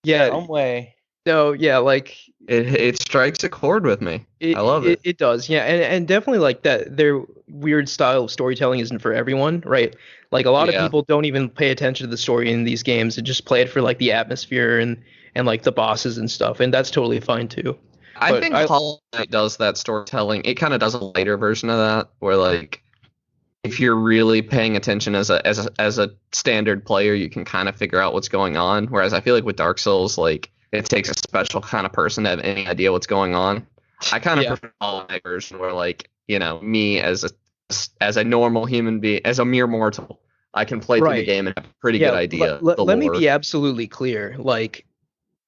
yeah, some way. no, yeah, like It strikes a chord with me. I love it. It does, yeah, and definitely like that. Their weird style of storytelling isn't for everyone, right? Like a lot of Yeah. people don't even pay attention to the story in these games and just play it for like the atmosphere and like the bosses and stuff, and that's totally fine too. I But think Hollow Knight does that storytelling. It kind of does a later version of that, where like if you're really paying attention as a standard player, you can kind of figure out what's going on. Whereas I feel like with Dark Souls, like it takes a special kind of person to have any idea what's going on. I kind of Yeah. prefer the Hollow Knight version, where like me as a normal human being, as a mere mortal, I can play through the Right. game and have a pretty Yeah, good idea. of the let me lore. be absolutely clear. Like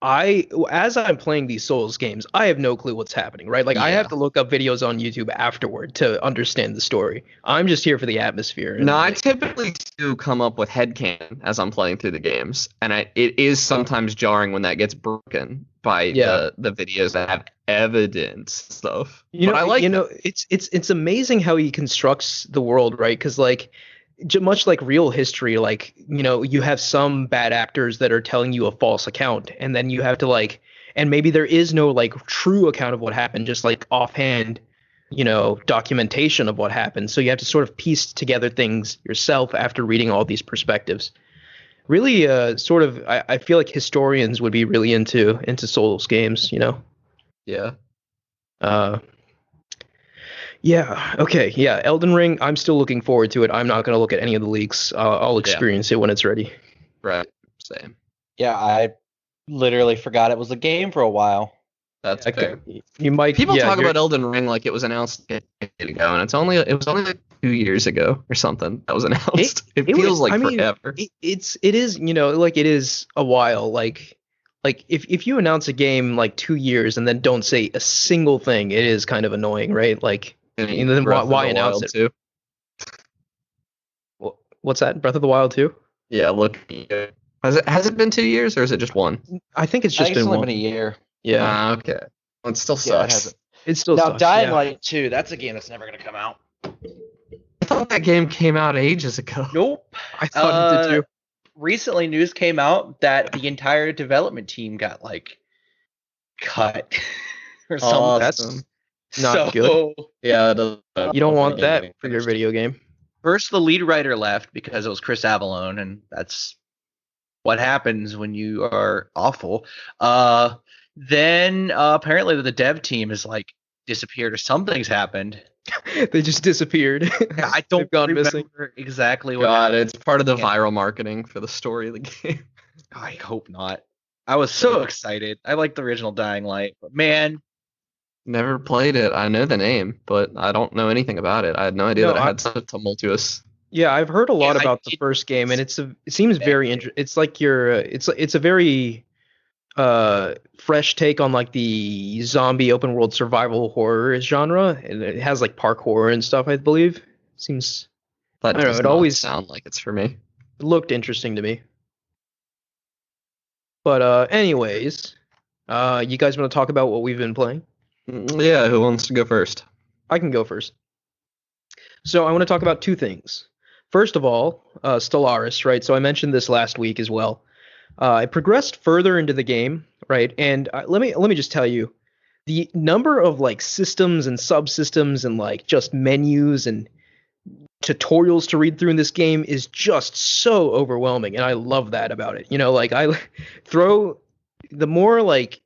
as I'm playing these Souls games, I have no clue what's happening, right? Like I Yeah. have to look up videos on YouTube afterward to understand the story. I'm just here for the atmosphere. And No, I like, typically do come up with headcanon as I'm playing through the games, and it is sometimes jarring when that gets broken by Yeah. the videos that have evidence and stuff. You know, but I like it's amazing how he constructs the world, right? Because like, much like real history, like you have some bad actors that are telling you a false account, and then you have to like, and maybe there is no like true account of what happened, just like offhand, documentation of what happened. So you have to sort of piece together things yourself after reading all these perspectives. Really, sort of, I feel like historians would be really into Souls games, yeah. Yeah. Okay. Yeah. Elden Ring. I'm still looking forward to it. I'm not going to look at any of the leaks. I'll experience it when it's ready. Right. Same. Yeah, I literally forgot it was a game for a while. That's Okay. fair. You might. People yeah, talk you're- about Elden Ring like it was announced a decade ago, and it was only like 2 years ago or something that was announced. It feels like I mean, forever. it is, like it is a while. Like if you announce a game like 2 years and then don't say a single thing, it is kind of annoying, right? Like, and then Breath of why the announce Wild it? too. What's that? Breath of the Wild 2? Yeah, look. Has it been 2 years or is it just one? I think it's I just think it's been only one. been a year. Yeah, Okay. Well, it still Yeah, it sucks. hasn't. it still Now, sucks. Dying Yeah. Light 2, that's a game that's never going to come out. I thought that game came out ages ago. Nope. I thought it did too. Recently, news came out that the entire development team got like cut or something. That's not good. Yeah, it does. You don't want that for your video game. First, the lead writer left because it was Chris Avellone, and that's what happens when you are awful. Then apparently the dev team is like disappeared or something's happened. They just disappeared. I don't They've gone remember missing. exactly what God, happened. it's part of the Yeah. viral marketing for the story of the game. I hope not. I was so excited. I like the original Dying Light, but man, Never played it. I know the name, but I don't know anything about it. I had no idea No, that it had such a tumultuous. Yeah, I've heard a lot Yeah, I about the did- first game, and it seems very interesting. It's like it's a very fresh take on like the zombie open world survival horror genre, and it has like parkour and stuff, I believe. Seems That I don't know, does it not always- sound like it's for me. it looked interesting to me. But anyways, you guys want to talk about what we've been playing? Yeah, who wants to go first? I can go first. So I want to talk about two things. First of all, Stellaris, right? So I mentioned this last week as well. I progressed further into the game, right? And let me just tell you, the number of like systems and subsystems and like just menus and tutorials to read through in this game is just so overwhelming, and I love that about it. Like I throw the more like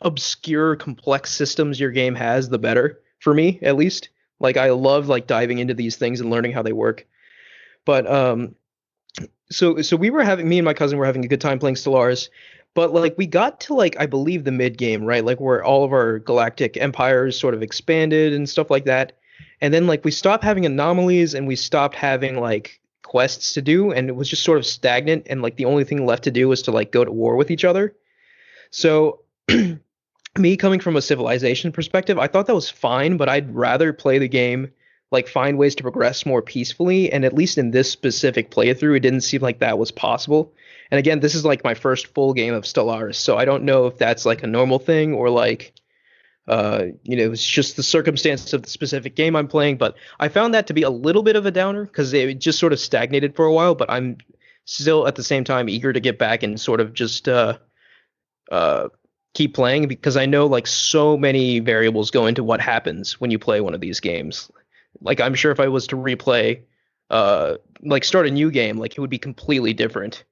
obscure, complex systems your game has, the better for me, at least. Like I love like diving into these things and learning how they work. But so me and my cousin were having a good time playing Stellaris, but like we got to like I believe the mid game, right? Like where all of our galactic empires sort of expanded and stuff like that. And then like we stopped having anomalies and we stopped having like quests to do, and it was just sort of stagnant, and like the only thing left to do was to like go to war with each other. So me coming from a civilization perspective, I thought that was fine, but I'd rather play the game, like find ways to progress more peacefully. And at least in this specific playthrough, it didn't seem like that was possible. And again, this is like my first full game of Stellaris, so I don't know if that's like a normal thing or like, it's just the circumstances of the specific game I'm playing. But I found that to be a little bit of a downer because it just sort of stagnated for a while. But I'm still at the same time eager to get back and sort of just keep playing, because I know like so many variables go into what happens when you play one of these games. Like I'm sure if I was to replay, like start a new game, like it would be completely different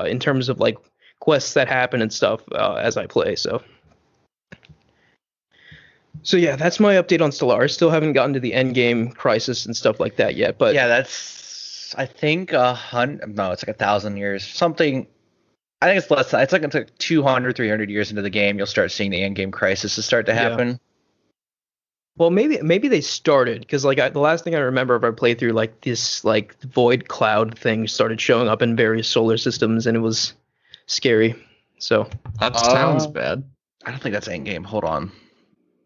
in terms of like quests that happen and stuff as I play. So yeah, that's my update on Stellaris. Still haven't gotten to the end game crisis and stuff like that yet, but yeah, that's I think 100. No, it's like 1,000 years. Something. I think it's less. It's like 200, 300 years into the game, you'll start seeing the end game crisis start to happen. Well, maybe they started because like the last thing I remember of our playthrough, like this like void cloud thing started showing up in various solar systems, and it was scary. So That sounds bad. I don't think that's end game. Hold on.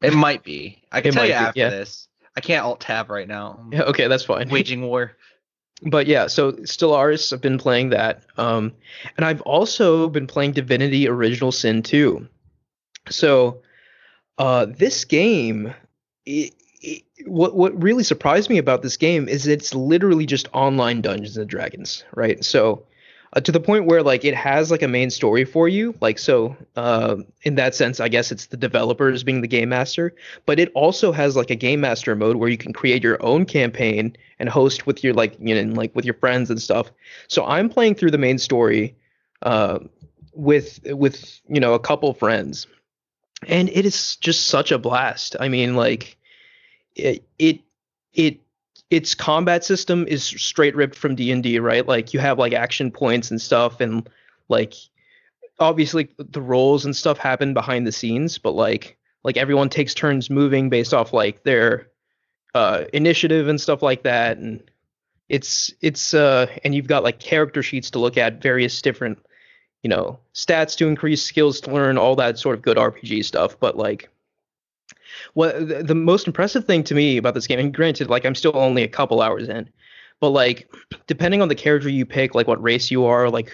It might be. I can It tell might you be, after yeah. this. I can't alt tab right now. I'm yeah, okay, that's fine. waging war. But yeah, so Stellaris, I've been playing that, and I've also been playing Divinity: Original Sin 2. So this game, what really surprised me about this game is it's literally just online Dungeons and Dragons, right? So to the point where like it has like a main story for you, like so in that sense, I guess it's the developers being the game master, but it also has like a game master mode where you can create your own campaign and host with your like like with your friends and stuff. So I'm playing through the main story with a couple friends, and it is just such a blast. I mean, like its combat system is straight ripped from D&D, right? Like you have like action points and stuff, and like obviously the roles and stuff happen behind the scenes, but like everyone takes turns moving based off like their initiative and stuff like that, and it's and you've got like character sheets to look at, various different stats to increase, skills to learn, all that sort of good RPG stuff. But like what the most impressive thing to me about this game, and granted, like I'm still only a couple hours in, but like depending on the character you pick, like what race you are, like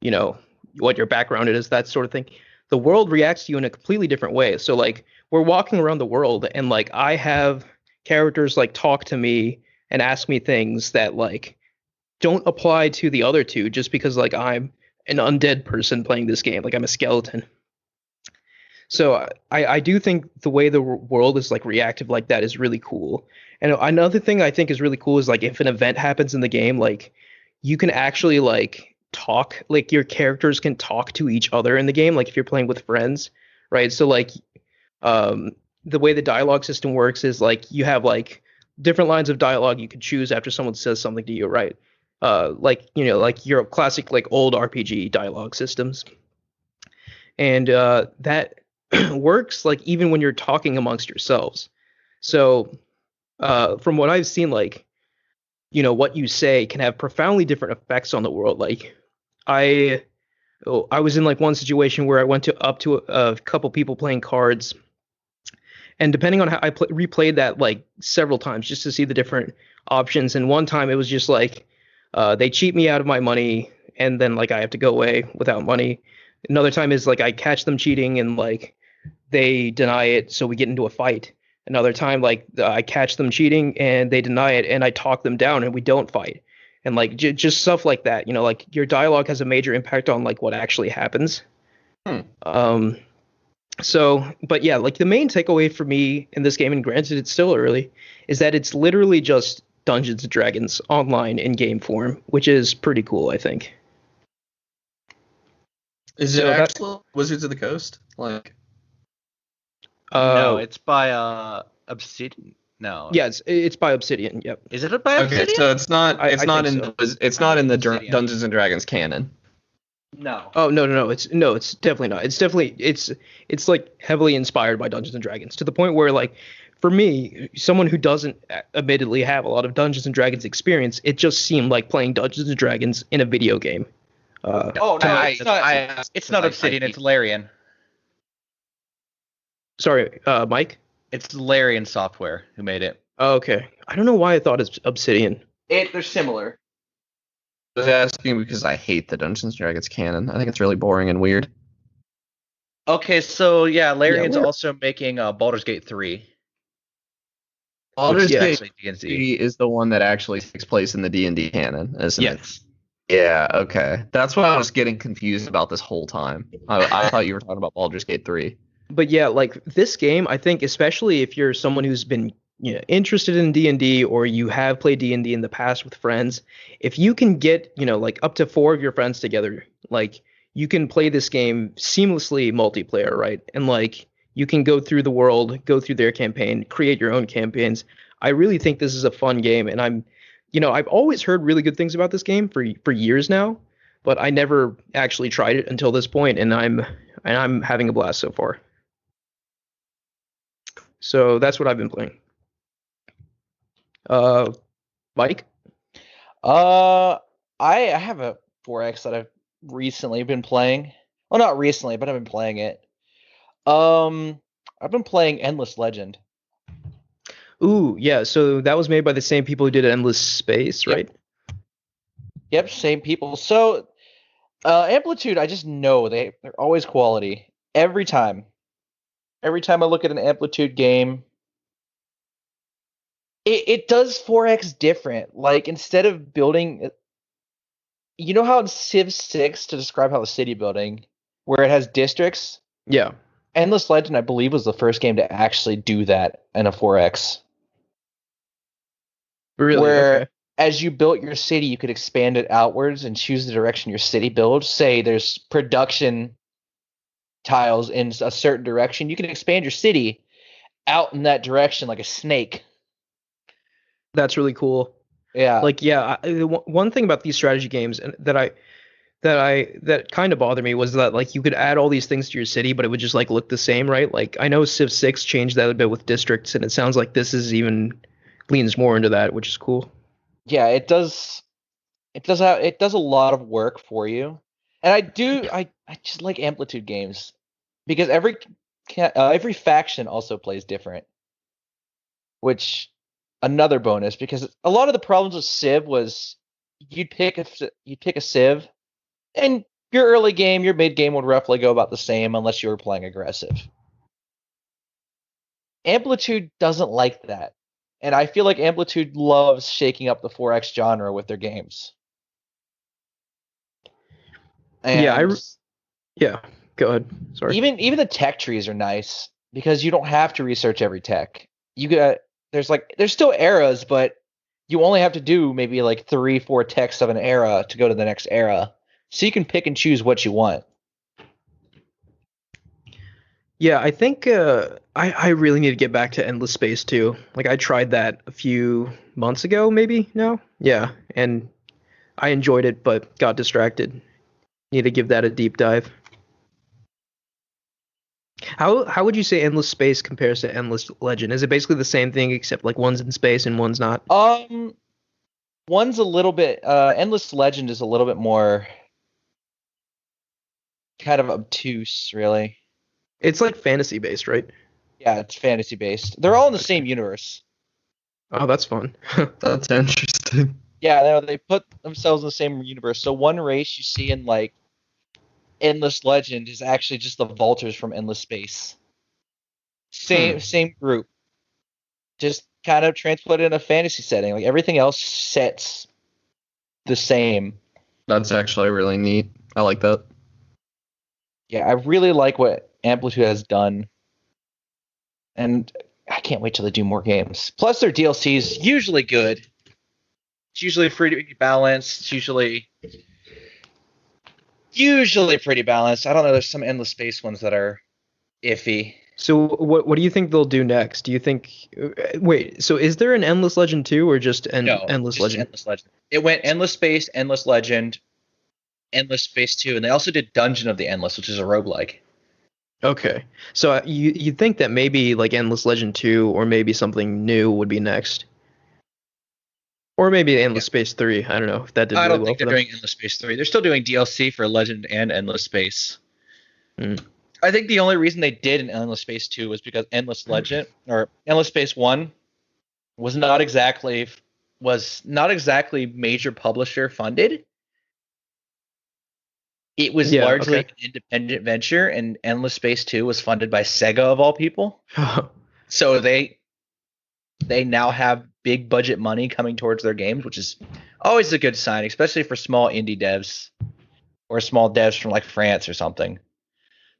you know what your background is, that sort of thing, the world reacts to you in a completely different way. So like we're walking around the world, and like I have characters like talk to me and ask me things that like don't apply to the other two, just because like I'm an undead person playing this game, like I'm a skeleton. So I do think the way the world is like reactive like that is really cool. And another thing I think is really cool is like if an event happens in the game, like you can actually like talk, like your characters can talk to each other in the game, like if you're playing with friends, right? So like um the way the dialogue system works is like you have like different lines of dialogue you can choose after someone says something to you, right? Like like your classic like old RPG dialogue systems. And that works like even when you're talking amongst yourselves. So from what I've seen, like what you say can have profoundly different effects on the world. Like I I was in like one situation where I went to up to a couple people playing cards, and depending on how I replayed that like several times just to see the different options. And one time it was just like they cheat me out of my money, and then like I have to go away without money. Another time is like I catch them cheating and like they deny it, so we get into a fight. Another time, like I catch them cheating and they deny it, and I talk them down and we don't fight. And like just stuff like that, like your dialogue has a major impact on like what actually happens. Hmm. So, but yeah, like the main takeaway for me in this game, and granted it's still early, is that it's literally just Dungeons and Dragons online in game form, which is pretty cool, I think. Is it actually Wizards of the Coast? Like, no, it's by Obsidian. No. Yeah, it's by Obsidian. Yep. Is it by Obsidian? okay, so it's not I not think in so. it's not in the Obsidian. Dungeons and Dragons canon. No. Oh no, it's definitely not. It's definitely it's like heavily inspired by Dungeons and Dragons, to the point where like for me, someone who doesn't admittedly have a lot of Dungeons and Dragons experience, it just seemed like playing Dungeons and Dragons in a video game. Oh no, it's not Obsidian. It's Larian. Sorry, Mike. It's Larian Software who made it. Oh, okay. I don't know why I thought it's Obsidian. They're similar. I was asking because I hate the Dungeons and Dragons canon. I think it's really boring and weird. Okay, so yeah, Larian's Yeah, also making Baldur's Gate 3. Baldur's Gate Actually D&D. 3 is the one that actually takes place in the D&D canon, isn't it? Yes. Yeah, okay. That's why I was getting confused about this whole time. I thought you were talking about Baldur's Gate 3. But yeah, like this game, I think especially if you're someone who's been interested in D&D, or you have played D&D in the past with friends, if you can get like up to 4 of your friends together, like you can play this game seamlessly multiplayer, right? And like you can go through the world, go through their campaign, create your own campaigns. I really think this is a fun game, and I've always heard really good things about this game for years now, but I never actually tried it until this point, and I'm having a blast so far. So that's what I've been playing. Mike? I have a 4X that I've recently been playing. Well, not recently, but I've been playing it. I've been playing Endless Legend. Ooh, yeah. So that was made by the same people who did Endless Space, right? Yep, same people. So, Amplitude, I just know they're always quality every time. Every time I look at an Amplitude game, it does 4X different. Like instead of building, how in Civ 6 to describe how the city building, where it has districts. Yeah. Endless Legend, I believe, was the first game to actually do that in a 4X. Really? Where Okay. as you built your city, you could expand it outwards and choose the direction your city builds. Say there's production tiles in a certain direction, you can expand your city out in that direction like a snake. That's really cool. Yeah. Like, yeah, one thing about these strategy games that that kind of bothered me was that like you could add all these things to your city, but it would just like look the same, right? Like I know Civ 6 changed that a bit with districts, and it sounds like this is even leans more into that, which is cool. Yeah, it does. It does a lot of work for you, and I just like Amplitude games because every faction also plays different, which another bonus because a lot of the problems with Civ was you'd pick a Civ and your early game, your mid game would roughly go about the same unless you were playing aggressive. Amplitude doesn't like that. And I feel like Amplitude loves shaking up the 4X genre with their games. Yeah, And yeah. Go ahead. Sorry. even the tech trees are nice because you don't have to research every tech. You got there's still eras, but you only have to do maybe like 3-4 techs of an era to go to the next era. So you can pick and choose what you want. Yeah, I think I really need to get back to Endless Space too. Like I tried that a few months ago, maybe now. Yeah, and I enjoyed it, but got distracted. Need to give that a deep dive. How would you say Endless Space compares to Endless Legend? Is it basically the same thing except like one's in space and one's not? One's a little bit Endless Legend is a little bit more kind of obtuse, really. It's like fantasy based, right? Yeah, it's fantasy based. They're all in the same universe. Oh, that's fun. That's interesting. Yeah, they put themselves in the same universe. So one race you see in like Endless Legend is actually just the Vultures from Endless Space. Same group. Just kind of transplanted in a fantasy setting. Like everything else sets the same. That's actually really neat. I like that. Yeah, I really like what Amplitude has done. And I can't wait till they do more games. Plus their DLC is usually good. It's usually pretty balanced. It's usually pretty balanced. I don't know. There's some Endless Space ones that are iffy. So what do you think they'll do next? Do you think wait, so is there an Endless Legend 2 or just an No, Endless just Legend? Endless Legend. It went Endless Space, Endless Legend, Endless Space 2, and they also did Dungeon of the Endless, which is a roguelike. Okay. So you think that maybe like Endless Legend 2 or maybe something new would be next? Or maybe Endless Space 3. I don't know if that did I really don't well think for they're them. doing Endless Space 3. They're still doing DLC for Legend and Endless Space. Hmm. I think the only reason they did an Endless Space 2 was because Endless Legend or Endless Space 1 was not exactly major publisher funded. It was Yeah, largely okay. an independent venture, and Endless Space 2 was funded by Sega of all people. So they now have big budget money coming towards their games, which is always a good sign, especially for small indie devs or small devs from like France or something.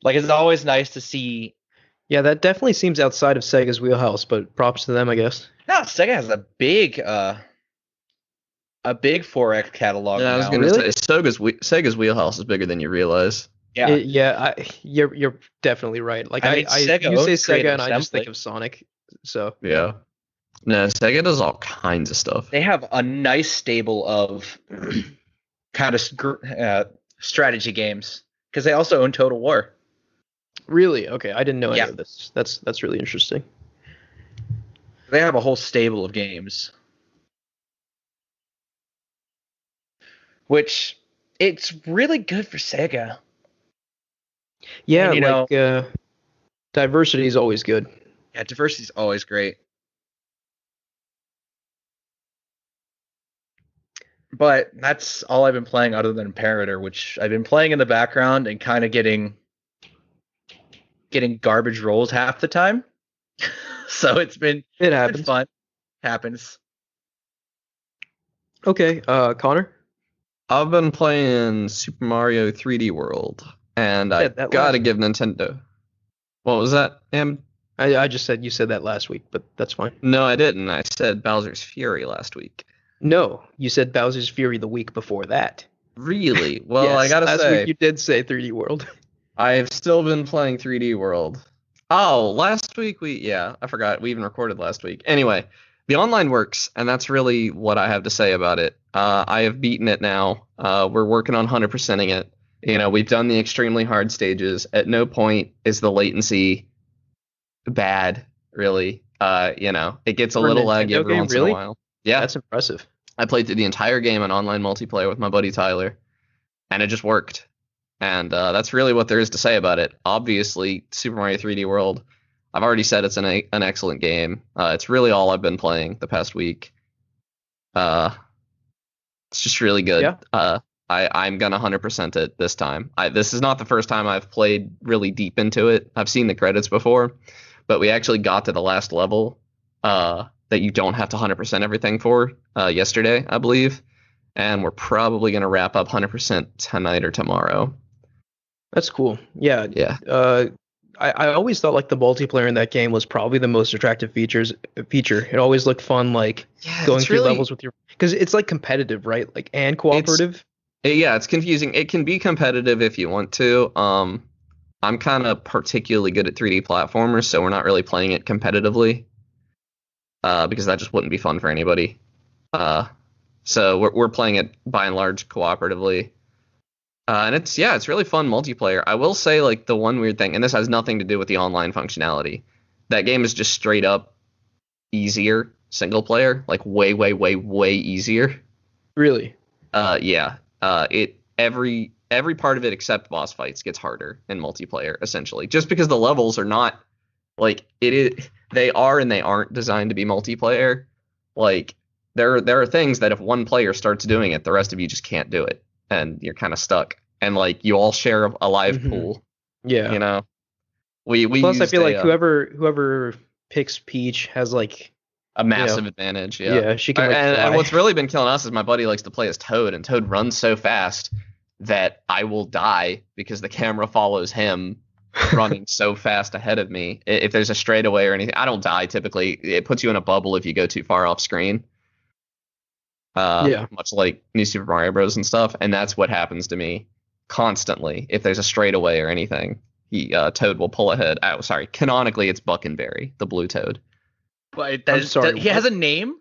Like it's always nice to see. Yeah, that definitely seems outside of Sega's wheelhouse, but props to them, I guess. Now Sega has a big 4X catalog Yeah, I was now. gonna Really? say Sega's wheelhouse is bigger than you realize. Yeah, Yeah, you're definitely right. Like I mean Sega you say owns Sega Creative and I just think Assembly. of Sonic. So Yeah. No, Sega does all kinds of stuff. They have a nice stable of kind of strategy games because they also own Total War. really, okay, I didn't know any Yeah, of this. That's really interesting. they have a whole stable of games, which it's really good for Sega. Yeah, And you know, like diversity is always good. yeah, diversity is always great. But that's all I've been playing other than Imperator, which I've been playing in the background and kind of getting garbage rolls half the time. So It been happens. fun. Happens. Okay, Connor, I've been playing Super Mario 3D World, and I said that gotta last. give Nintendo. What was that? I just said you said that last week, but that's fine. No, I didn't. I said Bowser's Fury last week. No, you said Bowser's Fury the week before that. Really? Well, Yes, I gotta last say, week you did say 3D World. I've still been playing 3D World. Oh, last week I forgot. We even recorded last week. Anyway, the online works, and that's really what I have to say about it. I have beaten it now. We're working on 100%ing it. You know, we've done the extremely hard stages. At no point is the latency bad, really. You know, it gets a For a little laggy Nintendo every game, once in really? a while. Yeah, That's impressive. I played through the entire game in online multiplayer with my buddy Tyler, and it just worked. And that's really what there is to say about it. Obviously, Super Mario 3D World, I've already said it's an excellent game. It's really all I've been playing the past week. It's just really good. Yeah. I'm gonna 100% it this time. This is not the first time I've played really deep into it. I've seen the credits before, but we actually got to the last level that you don't have to 100% everything for yesterday, I believe. And we're probably gonna wrap up 100% tonight or tomorrow. That's cool. Yeah. Yeah. I always thought like the multiplayer in that game was probably the most attractive feature. It always looked fun, like Yeah, going it's through really levels with your, because it's like competitive, right? Like and cooperative. it's confusing. It can be competitive if you want to. I'm kind of particularly good at 3D platformers, so we're not really playing it competitively. Because that just wouldn't be fun for anybody. So we're playing it by and large cooperatively. And it's really fun multiplayer. I will say, like, the one weird thing, and this has nothing to do with the online functionality, that game is just straight up easier single player, like way, way, way, way easier. Really? Yeah. Every part of it except boss fights gets harder in multiplayer, essentially, just because the levels are not like it is. They are and they aren't designed to be multiplayer. Like there are things that if one player starts doing it, the rest of you just can't do it, and you're kind of stuck. And like you all share a live Mhm. pool. Yeah. You know, we Plus, I used feel like whoever picks Peach has like, a massive advantage. Yeah. yeah, she can like and fly. what's really been killing us is my buddy likes to play as Toad, and Toad runs so fast that I will die because the camera follows him running so fast ahead of me. If there's a straightaway or anything, I don't die typically. It puts you in a bubble if you go too far off screen. Yeah. Much like New Super Mario Bros. And stuff, and that's what happens to me constantly. If there's a straightaway or anything, Toad will pull ahead. Oh, sorry. Canonically, it's Buckenberry, the blue Toad. But I'm sorry, he what? has a name.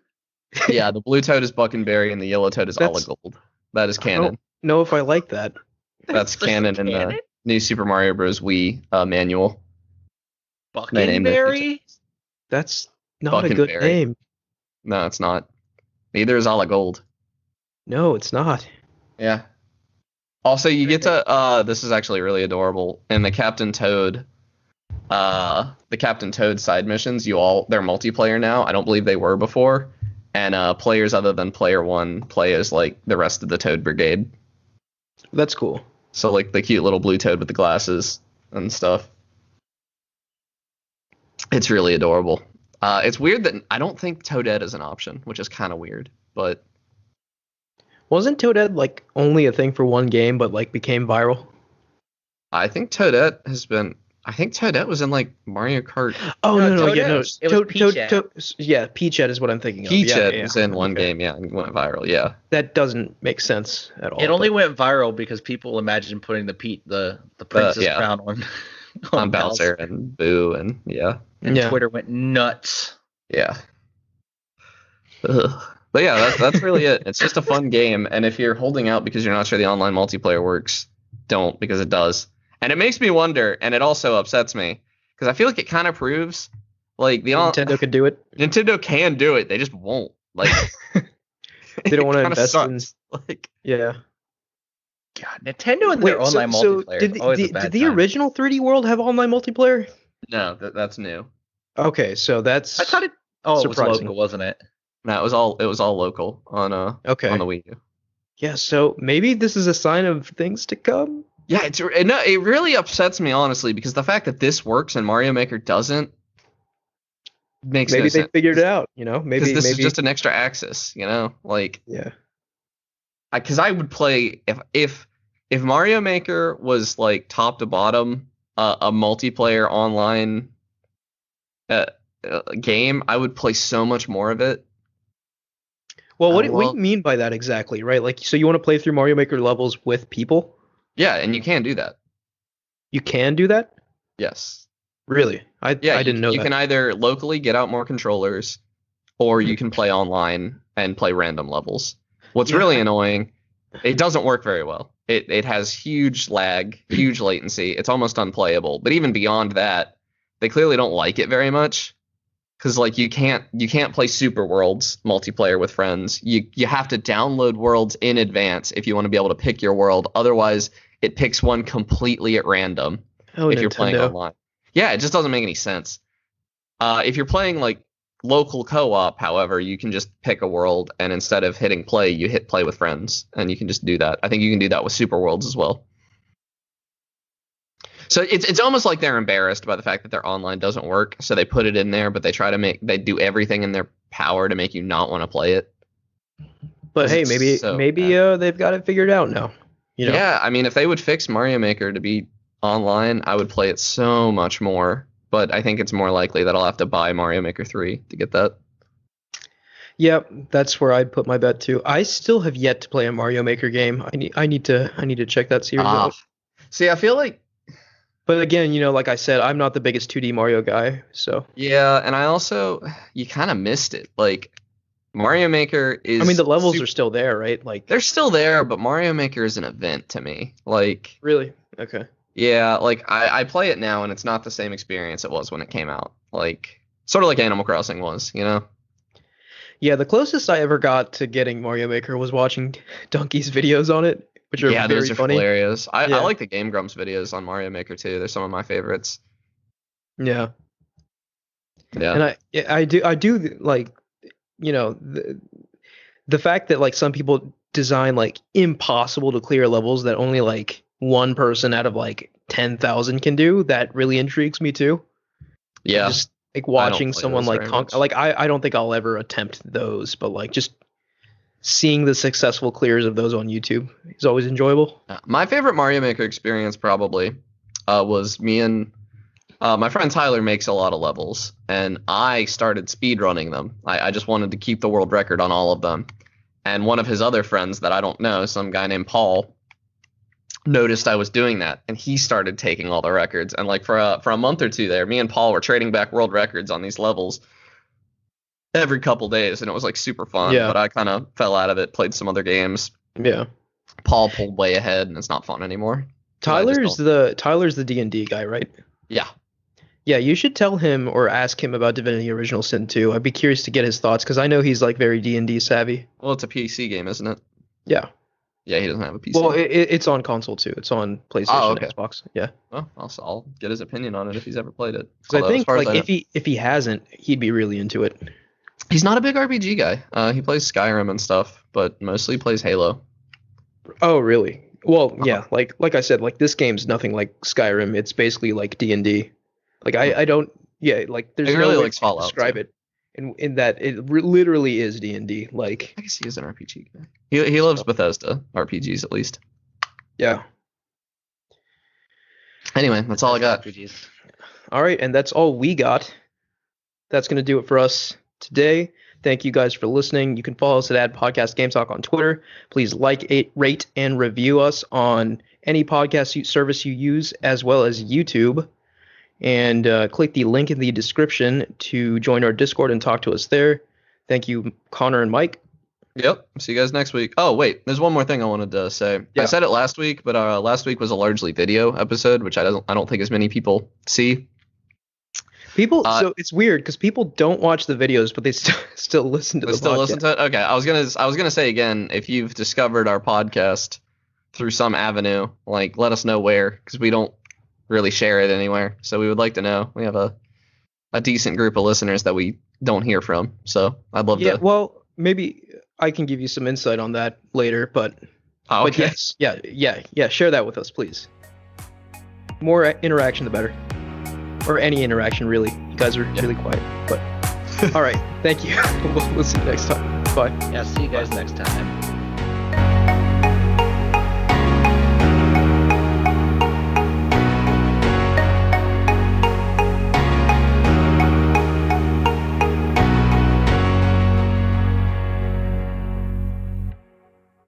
Yeah, the blue Toad is Buckenberry, and the yellow Toad is That's- Oligold. That is I canon. don't know if I like that. That's just canon in the New Super Mario Bros. Wii manual. They named it Buckenberry. That's not a good Buckenberry. name. No, it's not. Neither is Oligold. No, it's not. Yeah. Also, you get to this is actually really adorable. In the Captain Toad side missions, they're multiplayer now. I don't believe they were before. And players other than player 1 play as like the rest of the Toad Brigade. That's cool. So like the cute little blue Toad with the glasses and stuff. It's really adorable. It's weird that I don't think Toadette is an option, which is kind of weird, but Wasn't Toadette like only a thing for one game, but like became viral? I think Toadette was in like Mario Kart. Oh No, no, Toadette- no. it was Peachette. Yeah, Peachette is what I'm thinking of. Peachette Yeah, was in one okay. game, yeah, and went viral, yeah. That doesn't make sense at all. It only but- went viral because people imagined putting the princess yeah. crown on On Bowser and Boo and yeah. and Yeah. Twitter went nuts. Yeah. Ugh. But yeah, that's really it. It's just a fun game, and if you're holding out because you're not sure the online multiplayer works, don't, because it does. And it makes me wonder, and it also upsets me, because I feel like it kind of proves like Nintendo could do it. Nintendo can do it, they just won't. Like They don't want to it kinda invest in. sucks. Like Yeah. God, Nintendo and their online multiplayer. did is always a the, bad did the time. original 3D World have online multiplayer? no, that's new. Okay, so that's I thought it. Oh, it was surprising. local, wasn't it? No, it was all local on okay. on the Wii U. Yeah, so maybe this is a sign of things to come. Yeah, it really upsets me honestly, because the fact that this works and Mario Maker doesn't makes Maybe no they sense. figured it out. Maybe Because this is maybe just an extra axis, like yeah. because I would play if Mario Maker was like top to bottom a multiplayer online game, I would play so much more of it. Well, what well- do you mean by that exactly, right? Like, so you want to play through Mario Maker levels with people? Yeah, and you can do that. You can do that? Yes. Really? I Yeah, didn't know you that. can either locally get out more controllers, or you can play online and play random levels. What's Yeah. really annoying, it doesn't work very well. It has huge lag, huge latency. It's almost unplayable. But even beyond that, they clearly don't like it very much. Because like you can't play Super Worlds multiplayer with friends. You have to download worlds in advance if you want to be able to pick your world. Otherwise, it picks one completely at random Oh, if you're playing Nintendo. online. Yeah, it just doesn't make any sense. If you're playing like local co-op, however, you can just pick a world and instead of hitting play, you hit play with friends, and you can just do that. I think you can do that with Super Worlds as well. So it's almost like they're embarrassed by the fact that their online doesn't work, so they put it in there, but they do everything in their power to make you not want to play it. But hey, It's maybe so maybe bad. they've got it figured out now. You know? Yeah, I mean, if they would fix Mario Maker to be online, I would play it so much more. But I think it's more likely that I'll have to buy Mario Maker 3 to get that. Yep, that's where I'd put my bet too. I still have yet to play a Mario Maker game. I need to check that series out. See, I feel like But again, like I said, I'm not the biggest 2D Mario guy, so yeah, and you kind of missed it. Like Mario Maker is. I mean the levels are still there, right? Like they're still there, but Mario Maker is an event to me. Like really? Okay. yeah, like I play it now, and it's not the same experience it was when it came out. Like sort of like Animal Crossing was, you know? Yeah, the closest I ever got to getting Mario Maker was watching Donkey's videos on it, which are Yeah, very those are funny. hilarious. I Yeah. like the Game Grumps videos on Mario Maker too. They're some of my favorites. Yeah. Yeah. And I do like, the fact that like some people design like impossible to clear levels that only like one person out of like 10,000 can do, that really intrigues me too. Yeah. Just like watching play someone those like very much. I don't think I'll ever attempt those, but like just seeing the successful clears of those on YouTube is always enjoyable. My favorite Mario Maker experience probably was me and my friend Tyler makes a lot of levels, and I started speedrunning them. I just wanted to keep the world record on all of them. And one of his other friends that I don't know, some guy named Paul, noticed I was doing that, and he started taking all the records. And like for a month or two there, me and Paul were trading back world records on these levels every couple days, and it was like super fun. Yeah. But I kind of fell out of it, played some other games. Yeah. Paul pulled way ahead, and it's not fun anymore. Tyler's the D&D guy, right? Yeah. Yeah, you should tell him or ask him about Divinity Original Sin 2. I'd be curious to get his thoughts because I know he's like very D&D savvy. Well, it's a PC game, isn't it? Yeah. Yeah, he doesn't have a PC. Well, it's on console too. It's on PlayStation, okay. Xbox. Yeah. Well, I'll get his opinion on it if he's ever played it. Because I Although, as think far as like I know- if he hasn't, he'd be really into it. he's not a big RPG guy. He plays Skyrim and stuff, but mostly plays Halo. Oh, really? Well, yeah. Like I said, like this game's nothing like Skyrim. It's basically like D&D. Like I don't. Yeah, like there's He no really way likes to Fallout, describe too. it in that it literally is D&D. Like I guess he is an RPG guy. He loves Bethesda RPGs at least. yeah. Anyway, that's all I got. RPGs. All right, and that's all we got. That's going to do it for us today. Thank you guys for listening. You can follow us at @Podcast Game Talk on Twitter. Please rate, and review us on any podcast service you use, as well as YouTube. And click the link in the description to join our Discord and talk to us there. Thank you, Connor and Mike. Yep. See you guys next week. Oh, wait. There's one more thing I wanted to say. Yeah. I said it last week, but last week was a largely video episode, which I don't think as many people see. People, so it's weird because people don't watch the videos, but they still listen to They the still podcast. listen to it? Okay. I was gonna say again, if you've discovered our podcast through some avenue, like let us know where, because we don't really share it anywhere. So we would like to know. We have a decent group of listeners that we don't hear from. So I'd love Yeah, to. well, maybe I can give you some insight on that later, but Oh, but okay. yes, yeah, share that with us, please. More interaction, the better. Or any interaction, really. You guys are really quiet, but all right, thank you. We'll see you next time. Bye. Yeah, see you guys next time.